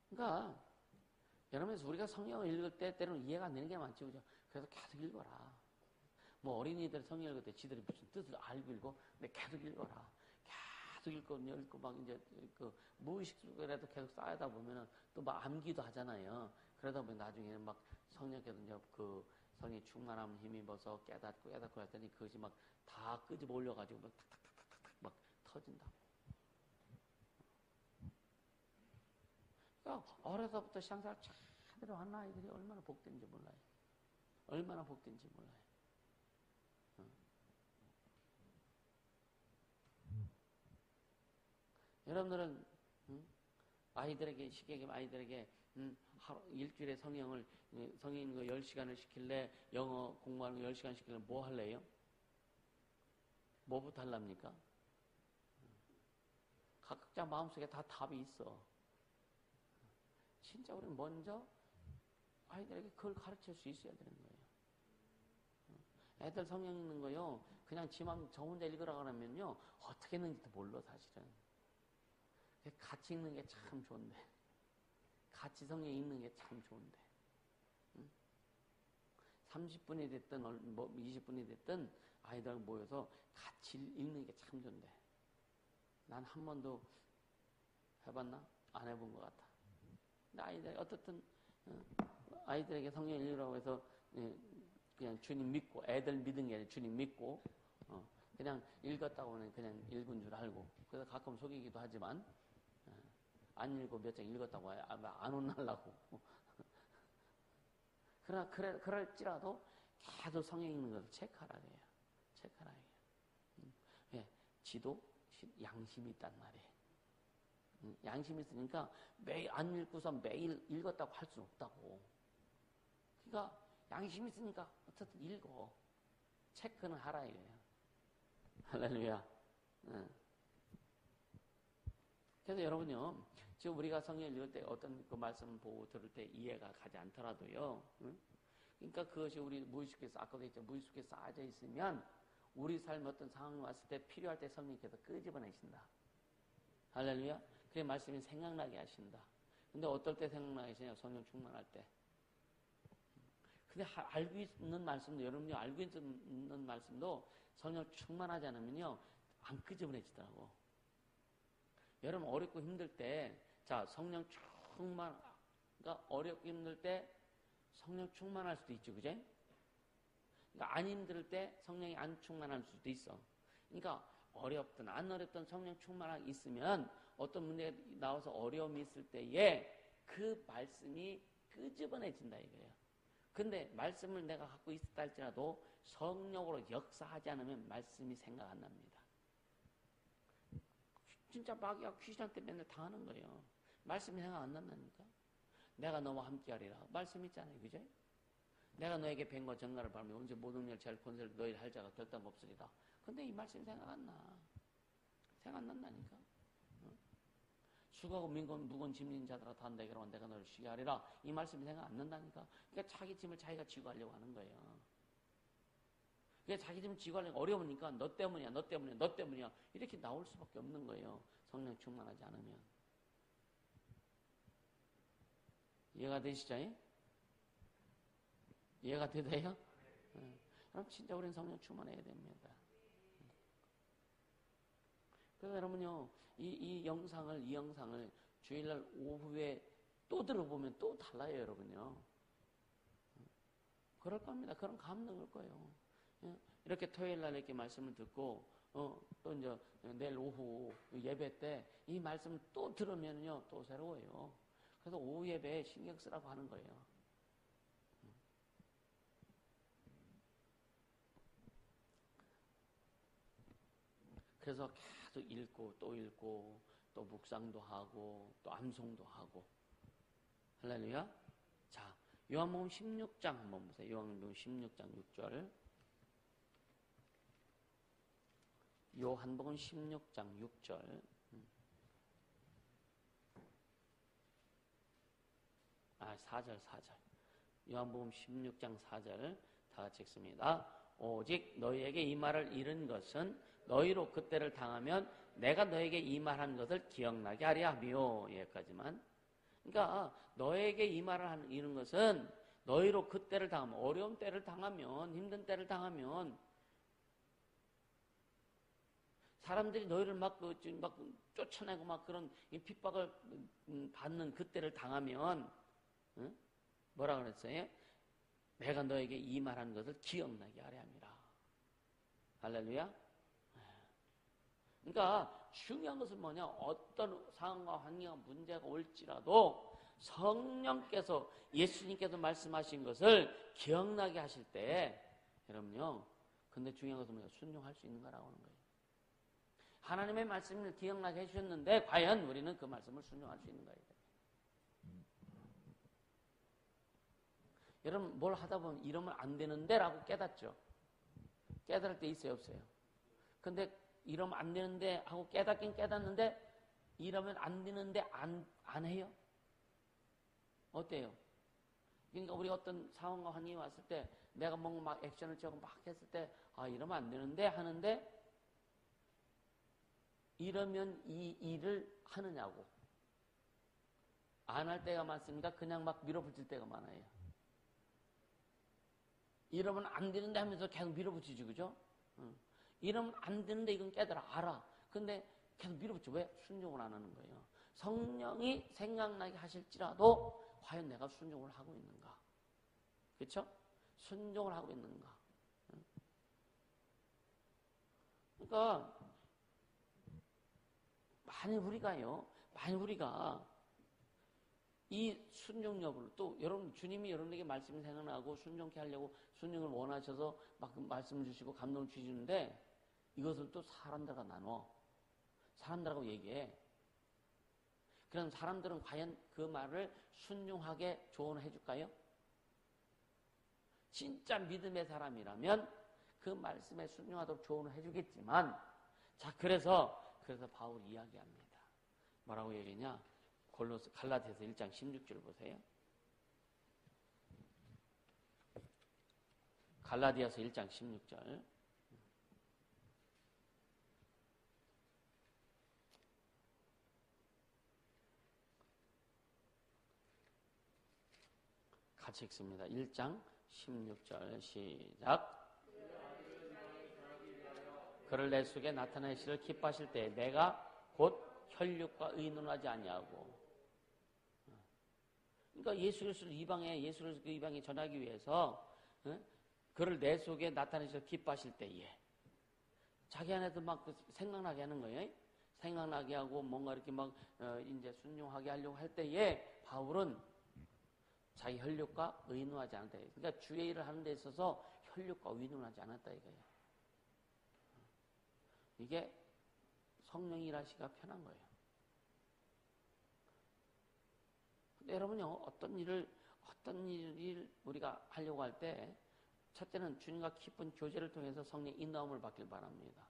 그러니까 여러분, 우리가 성경을 읽을 때 때로는 이해가 안 되는 게 많죠, 그죠? 그래서 계속 읽어라. 뭐 어린이들 성경 읽을 때 지들이 무슨 뜻을 알고 읽고, 근데 계속 읽어라. 계속 읽고 막 이제 무의식 속에라도 계속 쌓이다 보면은 또 막 암기도 하잖아요. 그러다 보면 나중에는 막 성령께서 이제 성령이 충만함 힘입어서 깨닫고 했더니 그것이 막 다 끄집어 올려가지고 막 탁탁탁탁탁 막 터진다. 그러니까 어려서부터 신앙생활 제대로 하는 아이들이 얼마나 복된지 몰라요. 얼마나 복된지 몰라요. 여러분들은 아이들에게 시계게 아이들에게 일주일에 성경을 10시간을 시킬래? 영어 공부하는 거 10시간 시킬래? 뭐 할래요? 뭐부터 하랍니까? 각자 마음속에 다 답이 있어. 진짜 우리는 먼저 아이들에게 그걸 가르칠 수 있어야 되는 거예요. 애들 성경 읽는 거요, 그냥 지 맘 저 혼자 읽으라 그러면요, 어떻게 했는지도 몰라, 사실은. 같이 읽는 게 참 좋은데. 같이 성경 읽는 게 참 좋은데. 30분이 됐든, 20분이 됐든, 아이들 모여서 같이 읽는 게 참 좋은데. 난 한 번도 해봤나? 안 해본 것 같아. 근데 아이들이 어떻든, 아이들에게 성경 읽으라고 해서, 그냥 주님 믿고, 애들 믿은 게 아니라 주님 믿고, 그냥 읽었다고는 그냥 읽은 줄 알고, 그래서 가끔 속이기도 하지만, 안 읽고 몇 장 읽었다고 안 혼날라고. 그러나, 그럴지라도 계속 성경 읽는 것을 체크하라 해요. 체크하라 해요. 예, 지도, 양심이 있단 말이에요. 양심이 있으니까 매일 안 읽고서 매일 읽었다고 할 수는 없다고. 그러니까 양심이 있으니까 어쨌든 읽어. 체크는 하라 이거예요. 할렐루야. 그래서 여러분요, 지금 우리가 성경 읽을 때 어떤 그 말씀 보고 들을 때 이해가 가지 않더라도요, 그러니까 그것이 우리 무의식에서, 아까도 했죠, 무의식에 쌓여져 있으면 우리 삶 어떤 상황이 왔을 때 필요할 때 성령께서 끄집어내신다. 할렐루야. 그 말씀이 생각나게 하신다. 근데 어떨 때 생각나게 하시냐? 성령 충만할 때. 근데 알고 있는 말씀도, 여러분이 알고 있는 말씀도 성령 충만하지 않으면요, 안 끄집어내지더라고. 여러분 어렵고 힘들 때, 자, 성령 충만, 그러니까 어렵고 힘들 때 성령 충만할 수도 있죠, 그제? 그러니까 안 힘들 때 성령이 안 충만할 수도 있어. 그러니까 어렵든 안 어렵든 성령 충만하게 있으면 어떤 문제가 나와서 어려움이 있을 때에 그 말씀이 끄집어내진다 이거예요. 근데 말씀을 내가 갖고 있었다 할지라도 성령으로 역사하지 않으면 말씀이 생각 안 납니다. 진짜 마귀가 귀신한테 맨날 당하는 거예요. 말씀이 생각 안 난다니까. 내가 너와 함께하리라. 말씀 있잖아요. 그죠? 내가 너에게 뱀과 정갈을 밟으며 언제 모든 일 잘 권세를 너희 할 자가 결단 없으리라. 근데 이 말씀이 생각 안 나. 생각 안 난다니까. 수고하고 무거운 짐진 자들아 다 내게 오라. 내가 너를 쉬게 하리라. 이 말씀이 생각 안 난다니까. 그러니까 자기 짐을 자기가 지고 하려고 하는 거예요. 그러니까 자기 짐을 지고 하려고 어려우니까 너 때문이야, 너 때문이야, 너 때문이야. 이렇게 나올 수밖에 없는 거예요. 성령 충만하지 않으면. 이해가 되시죠? 이해가 되세요? 그럼 진짜 우리는 성령 충만해야 됩니다. 그래서 여러분요, 이 영상을 주일날 오후에 또 들어보면 또 달라요, 여러분요. 그럴 겁니다. 그런 감동을 올 거예요. 이렇게 토요일날 이렇게 말씀을 듣고, 또 이제 내일 오후 예배 때 이 말씀을 또 들으면요, 또 새로워요. 그래서 오후 예배에 신경 쓰라고 하는 거예요. 그래서 계속 읽고 또 묵상도 하고 또 암송도 하고. 할렐루야. 자, 요한복음 16장 한번 보세요. 요한복음 16장 6절. 요한복음 16장 6절. 4절. 요한복음 16장 4절 다 같이 읽습니다. 오직 너희에게 이 말을 이른 것은 너희로 그때를 당하면 내가 너에게 이 말한 것을 기억나게 하려 하며. 여기까지만. 그러니까 너에게 이 말을 이른 것은 너희로 그때를 당하면, 어려운 때를 당하면, 힘든 때를 당하면, 사람들이 너희를 막 쫓아내고 막 그런 핍박을 받는 그때를 당하면, 뭐라 그랬어요? 내가 너에게 이 말한 것을 기억나게 하려 함이라. 할렐루야. 그러니까 중요한 것은 뭐냐? 어떤 상황과 환경과 문제가 올지라도 성령께서 예수님께서 말씀하신 것을 기억나게 하실 때 여러분요. 근데 중요한 것은 뭐예요? 순종할 수 있는 거라고 하는 거예요. 하나님의 말씀을 기억나게 해주셨는데 과연 우리는 그 말씀을 순종할 수 있는 거예요. 여러분 뭘 하다 보면 이러면 안 되는데 라고 깨닫죠. 깨달을 때 있어요 없어요? 근데 이러면 안 되는데 하고 깨닫긴 깨닫는데 이러면 안 되는데 안 해요? 어때요? 그러니까 우리가 어떤 상황과 환경이 왔을 때 내가 뭔가 막 액션을 취하고 막 했을 때 아 이러면 안 되는데 하는데 이러면 이 일을 하느냐고 안 할 때가 많습니까? 그냥 막 밀어붙일 때가 많아요. 이러면 안 되는데 하면서 계속 밀어붙이지 그죠? 이러면 안 되는데 이건 깨달아 알아. 근데 계속 밀어붙여. 왜? 순종을 안 하는 거예요. 성령이 생각나게 하실지라도 과연 내가 순종을 하고 있는가? 그렇죠? 순종을 하고 있는가? 그러니까 만일 우리가 이 순종 여부를 또 여러분 주님이 여러분에게 말씀을 생각나고 순종케 하려고 순종을 원하셔서 막 말씀을 주시고 감동을 주시는데 이것을 또 사람들과 나눠 사람들하고 얘기해. 그런 사람들은 과연 그 말을 순종하게 조언을 해줄까요? 진짜 믿음의 사람이라면 그 말씀에 순종하도록 조언을 해주겠지만 자 그래서 바울이 이야기합니다. 뭐라고 얘기했냐? 갈라디아서 1장 16절 보세요. 갈라디아서 1장 16절. 같이 읽습니다. 1장 16절 시작. 그를 내 속에 나타내시를 기뻐하실 때 내가 곧 혈육과 의논하지 아니하고. 그러니까 예수 그리스도를 이방에 전하기 위해서 그를 내 속에 나타내시를 기뻐하실 때에 자기 안에서 막 생각나게 하는 거예요. 생각나게 하고 뭔가 이렇게 막 이제 순종하게 하려고 할 때에 바울은 자기 혈육과 의논하지 않았다. 그러니까 주의 일을 하는 데 있어서 혈육과 의논하지 않았다 이거예요. 이게 성령이 일하시기가 편한 거예요. 근데 여러분요, 어떤 일을 우리가 하려고 할 때, 첫째는 주님과 깊은 교제를 통해서 성령의 인도함을 받길 바랍니다.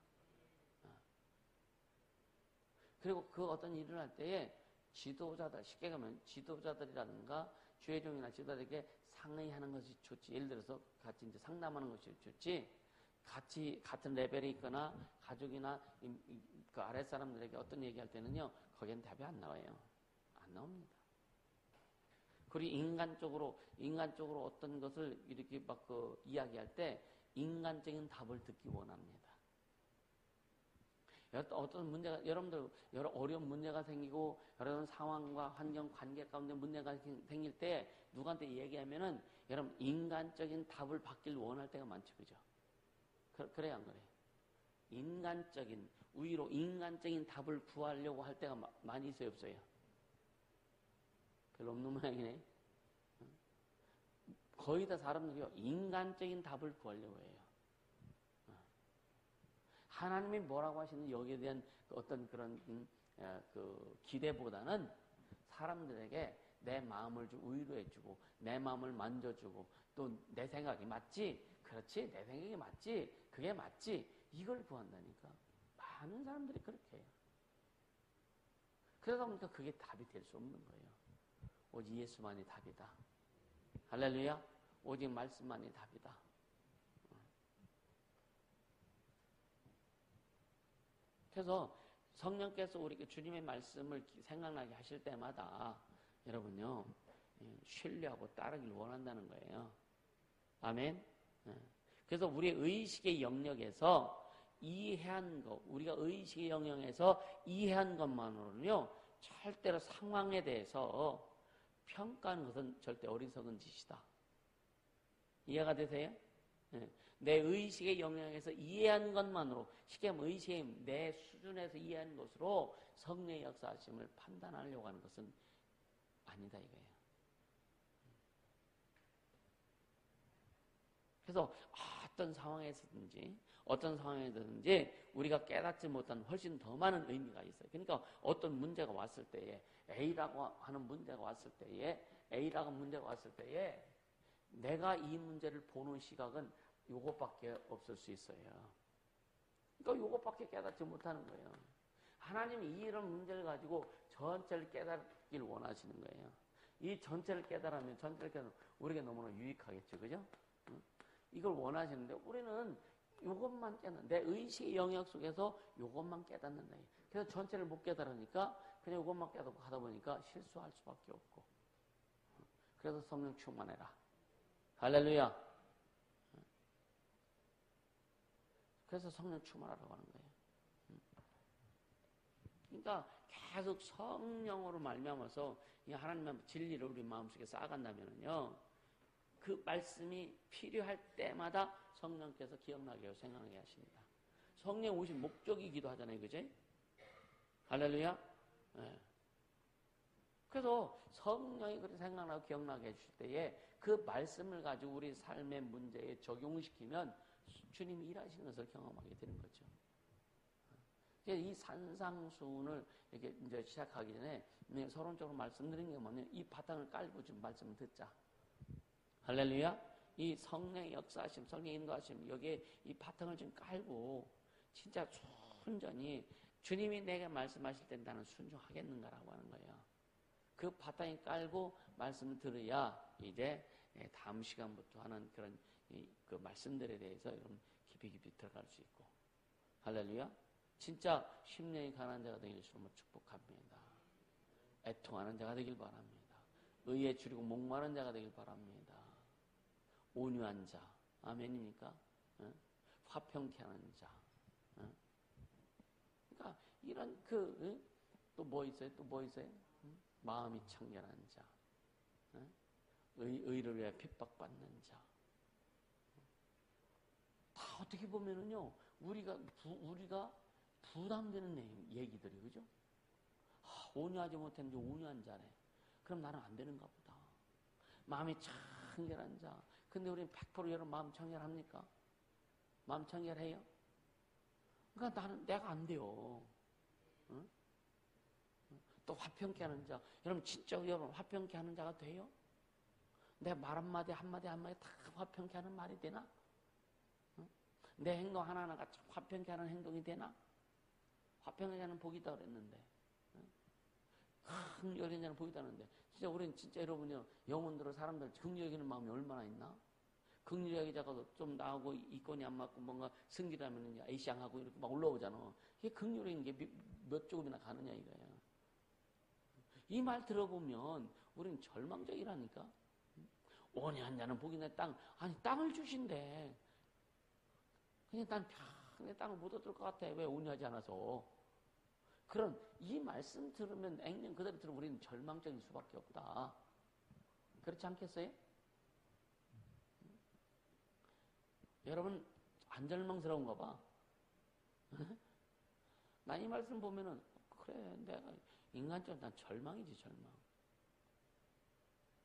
그리고 그 어떤 일을 할 때에 지도자들, 쉽게 가면 지도자들이라든가 주의 종이나 지도자들에게 상의하는 것이 좋지. 예를 들어서 같이 이제 상담하는 것이 좋지. 같이 같은 레벨이 있거나 가족이나 그 아랫 사람들에게 어떤 얘기할 때는요, 거기엔 답이 안 나와요. 안 나옵니다. 그리고 인간적으로 어떤 것을 이렇게 막 이야기할 때 인간적인 답을 듣기 원합니다. 어떤 문제가, 여러분들 여러 어려운 문제가 생기고 여러 상황과 환경, 관계 가운데 문제가 생길 때 누구한테 얘기하면은 여러분 인간적인 답을 받길 원할 때가 많죠, 그죠? 그래야 안 그래요? 우위로 인간적인 답을 구하려고 할 때가 많이 있어요, 없어요? 별로 없는 모양이네. 거의 다 사람들이요, 인간적인 답을 구하려고 해요. 하나님이 뭐라고 하시는 여기에 대한 어떤 그런 그 기대보다는 사람들에게 내 마음을 좀 위로해주고 내 마음을 만져주고 또 내 생각이 맞지? 그렇지? 내 생각이 맞지? 그게 맞지? 이걸 구한다니까. 많은 사람들이 그렇게 해요. 그러다 보니까 그게 답이 될 수 없는 거예요. 오직 예수만이 답이다. 할렐루야. 오직 말씀만이 답이다. 그래서 성령께서 우리에게 주님의 말씀을 생각나게 하실 때마다 여러분요, 신뢰하고 따르기를 원한다는 거예요. 아멘. 그래서 우리의 의식의 영역에서 이해한 것, 우리가 의식의 영역에서 이해한 것만으로는요, 절대로 상황에 대해서 평가하는 것은 절대 어리석은 짓이다. 이해가 되세요? 내 의식의 영역에서 이해한 것만으로, 쉽게 말하면 의식의 내 수준에서 이해하는 것으로 성령의 역사하심을 판단하려고 하는 것은 아니다 이거예요. 그래서 어떤 상황에서든지 우리가 깨닫지 못한 훨씬 더 많은 의미가 있어요. 그러니까 어떤 문제가 왔을 때에 A라고 하는 문제가 왔을 때에 내가 이 문제를 보는 시각은 요것밖에 없을 수 있어요. 그러니까 요것밖에 깨닫지 못하는 거예요. 하나님이 이런 문제를 가지고 전체를 깨닫길 원하시는 거예요. 이 전체를 깨달으면 우리에게 너무나 유익하겠죠. 그죠? 이걸 원하시는데 우리는 이것만 깨닫는, 내 의식의 영역 속에서 이것만 깨닫는다. 그래서 전체를 못 깨달으니까 그냥 이것만 깨닫고 하다 보니까 실수할 수밖에 없고. 그래서 성령 충만해라. 할렐루야. 그래서 성령 충만하라고 하는 거예요. 그러니까 계속 성령으로 말미암아서 이 하나님의 진리를 우리 마음속에 쌓아간다면요, 그 말씀이 필요할 때마다 성령께서 기억나게 하고 생각나게 하십니다. 성령 오신 목적이기도 하잖아요. 그제? 할렐루야? 네. 그래서 성령이 그렇게 생각나고 기억나게 해주실 때에 그 말씀을 가지고 우리 삶의 문제에 적용시키면 주님이 일하시는 것을 경험하게 되는 거죠. 이 산상수훈을 이렇게 이제 시작하기 전에 서론적으로 말씀드린 게 뭐냐면 이 바탕을 깔고 좀 말씀을 듣자. 할렐루야. 이 성령의 역사하심, 성령의 인도하심, 여기에 이 바탕을 좀 깔고 진짜 순전히 주님이 내게 말씀하실 때 나는 순종하겠는가라고 하는 거예요. 그 바탕이 깔고 말씀을 들어야 이제 다음 시간부터 하는 그런 그 말씀들에 대해서 여러분 깊이 들어갈 수 있고. 할렐루야. 진짜 심령이 가난한 자가 되길 주님을 축복합니다. 애통하는 자가 되길 바랍니다. 의에 줄이고 목마른 자가 되길 바랍니다. 온유한 자, 아멘입니까? 화평케 하는 자. 그러니까 이런 또 뭐 있어요? 마음이 청결한 자, 의를 위해 핍박받는 자. 다 어떻게 보면은요, 우리가 부담되는 얘기들이, 그죠? 온유하지 못했는데 온유한 자네. 그럼 나는 안 되는가 보다. 마음이 청결한 자. 근데 우리는 100% 여러분 마음 청결합니까? 마음 청결해요? 그러니까 내가 안 돼요. 응? 또 화평케 하는 자. 여러분 진짜 여러분 화평케 하는 자가 돼요? 내 말 한마디 다 화평케 하는 말이 되나? 응? 내 행동 하나하나가 화평케 하는 행동이 되나? 화평케 하는 복이다 그랬는데. 긍휼히 여기는 복이다 하는데. 진짜 우리는 진짜 여러분요, 영혼들은 사람들 긍휼히 여기는 마음이 얼마나 있나? 긍휼히 여기자가도 좀 나하고 이권이 안 맞고 뭔가 승질하면 에이샹하고 이렇게 막 올라오잖아. 이게 긍휼히 있는 게 몇 조금이나 가느냐 이거예요. 이 말 들어보면 우리는 절망적이라니까. 온유한 자는 복이 내 땅을 주신대. 그냥 난 평생 땅을 못 얻을 것 같아. 왜 온유하지 않아서. 그런 이 말씀 들으면 액면 그대로 들으면 우리는 절망적인 수밖에 없다. 그렇지 않겠어요? 여러분 안 절망스러운가 봐. 난 이 말씀 보면은 그래 내가 인간적으로 난 절망이지 절망.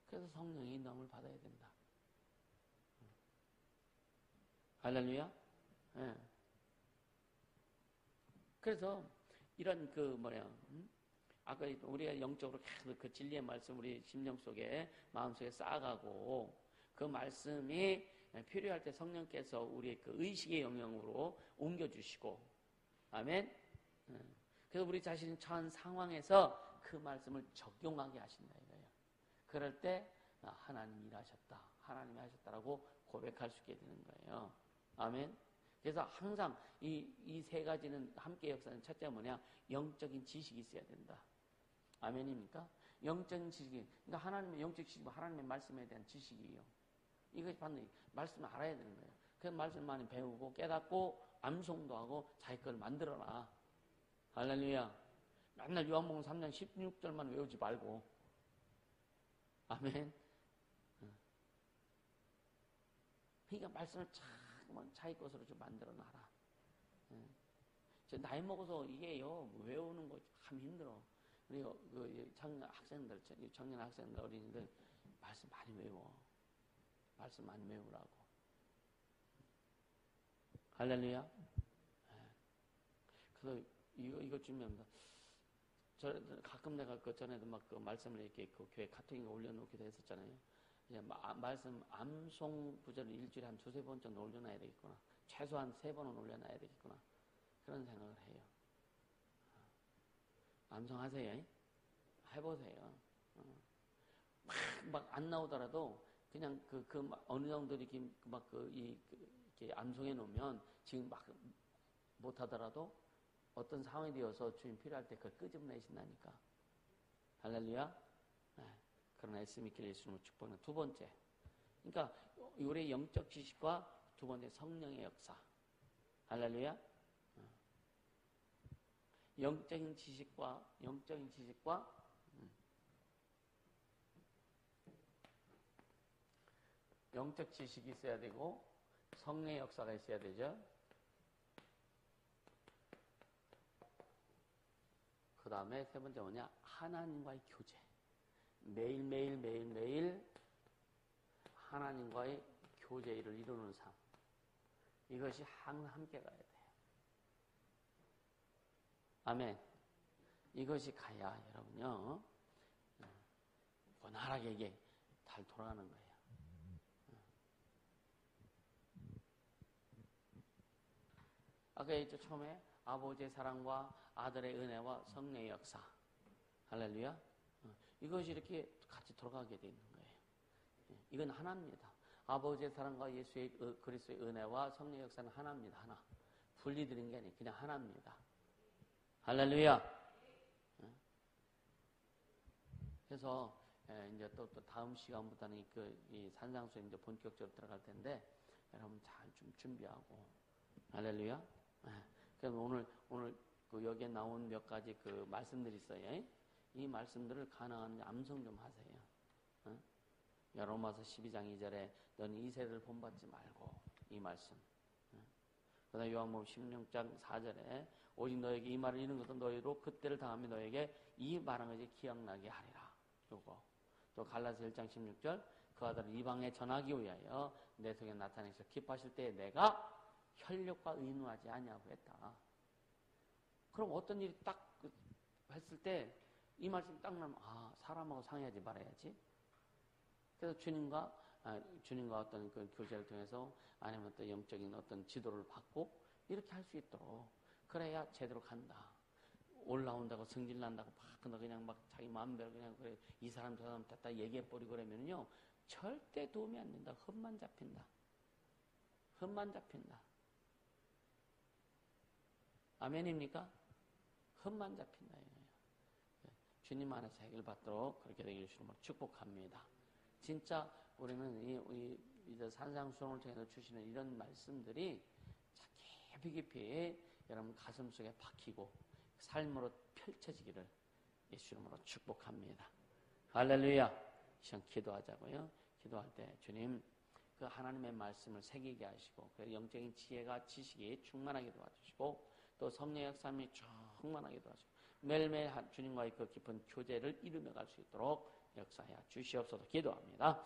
그래서 성령의 인도함을 받아야 된다. 할렐루야. 네. 그래서 이런 아까 우리가 영적으로 계속 그 진리의 말씀 우리 심령 속에 마음속에 쌓아가고 그 말씀이 필요할 때 성령께서 우리의 그 의식의 영역으로 옮겨주시고 아멘. 그래서 우리 자신이 처한 상황에서 그 말씀을 적용하게 하신다 이거예요. 그럴 때 하나님이 일하셨다, 하나님이 하셨다라고 고백할 수 있게 되는 거예요. 아멘. 그래서 항상 이 세 가지는 함께 역사는 첫째가 뭐냐? 영적인 지식이 있어야 된다. 아멘입니까? 영적인 지식이, 그러니까 하나님의 영적 지식은 하나님의 말씀에 대한 지식이에요. 이것이 반드시 말씀을 알아야 되는 거예요. 그래서 말씀 많이 배우고 깨닫고 암송도 하고 자기 걸 만들어라. 할렐루야. 맨날 요한복음 3장 16절만 외우지 말고. 아멘. 그러니까 말씀을 자기 것으로 좀 만들어 놔라. 나이 먹어서 이게요, 외우는 거 참 힘들어. 우리 그 청년 학생들, 청년 학생들, 어린이들 말씀 많이 외워. 말씀 많이 외우라고. 할렐루야. 그래서 이거 주면 가끔 내가 그 전에도 막 그 말씀을 이렇게 그 교회 카톡인가 올려놓기도 했었잖아요. 이제 말씀 암송 구절을 일주일에 한 2-3번 정도 올려놔야 되겠구나. 최소한 3번은 올려놔야 되겠구나. 그런 생각을 해요. 암송하세요. 해보세요. 막 안 나오더라도 그냥 어느 정도 이렇게 이렇게 암송해 놓으면 지금 막 못하더라도 어떤 상황이 되어서 주님 필요할 때 그걸 끄집어내신다니까. 할렐루야. 네. 그러나 예수 믿기를 예수님을 축복하는 두 번째. 그러니까 우리의 영적 지식과 두 번째 성령의 역사. 할렐루야. 영적인 지식과 영적 지식이 있어야 되고 성령의 역사가 있어야 되죠. 그 다음에 세 번째 뭐냐? 하나님과의 교제. 매일 하나님과의 교제를 이루는 삶. 이것이 항상 함께 가야 돼요. 아멘. 이것이 가야 여러분요 원활하게 이게 잘 돌아가는 거예요. 아까 했죠. 처음에 아버지의 사랑과 아들의 은혜와 성령의 역사. 할렐루야. 이것이 이렇게 같이 돌아가게 되어 있는 거예요. 이건 하나입니다. 아버지의 사랑과 예수의 그리스도의 은혜와 성령의 역사는 하나입니다. 하나. 분리되는 게 아니에요. 그냥 하나입니다. 할렐루야. 그래서 이제 또 다음 시간부터는 이 산상수에 이제 본격적으로 들어갈 텐데 여러분 잘 좀 준비하고. 할렐루야. 그럼 오늘 여기에 나온 몇 가지 그 말씀들이 있어요. 이 말씀들을 가능한 암송 좀 하세요. 로마서 12장 2절에 너는 이 세대를 본받지 말고 이 말씀. 그 다음에 요한복음 16장 4절에 오직 너에게 이 말을 이루는 것도 너희로 그때를 당하면 너에게 이 말한 것이 기억나게 하리라. 요거. 또 갈라디아 1장 16절 그 아들을 이방에 전하기 위하여 내 속에 나타내셔 기뻐하실 때에 내가 혈육과 의논하지 아니하고 했다. 그럼 어떤 일이 딱 했을 때 이 말씀이 딱 나면 사람하고 상의하지 말아야지. 그래서 주님과 어떤 그 교제를 통해서 아니면 또 영적인 어떤 지도를 받고 이렇게 할 수 있도록 그래야 제대로 간다. 올라온다고 승질난다고 그냥 막 자기 마음대로 그냥 그래 이 사람 저 사람 다 얘기해버리고 그러면요 절대 도움이 안 된다. 흠만 잡힌다. 아멘입니까? 흠만 잡힌다. 주님 안에서 해결받도록 그렇게 되길 주님으로 축복합니다. 진짜 우리는 이제 산상수훈을 통해서 주시는 이런 말씀들이 깊이 여러분 가슴 속에 박히고 삶으로 펼쳐지기를 예수 이름으로 축복합니다. 할렐루야. 시간 기도하자고요. 기도할 때 주님 그 하나님의 말씀을 새기게 하시고 그 영적인 지혜가 지식이 충만하게 도와주시고 또 성령의 역사함이 충만하게 도와주시고 매일매일 주님과의 그 깊은 교제를 이루며 갈 수 있도록 역사하여 주시옵소서 기도합니다.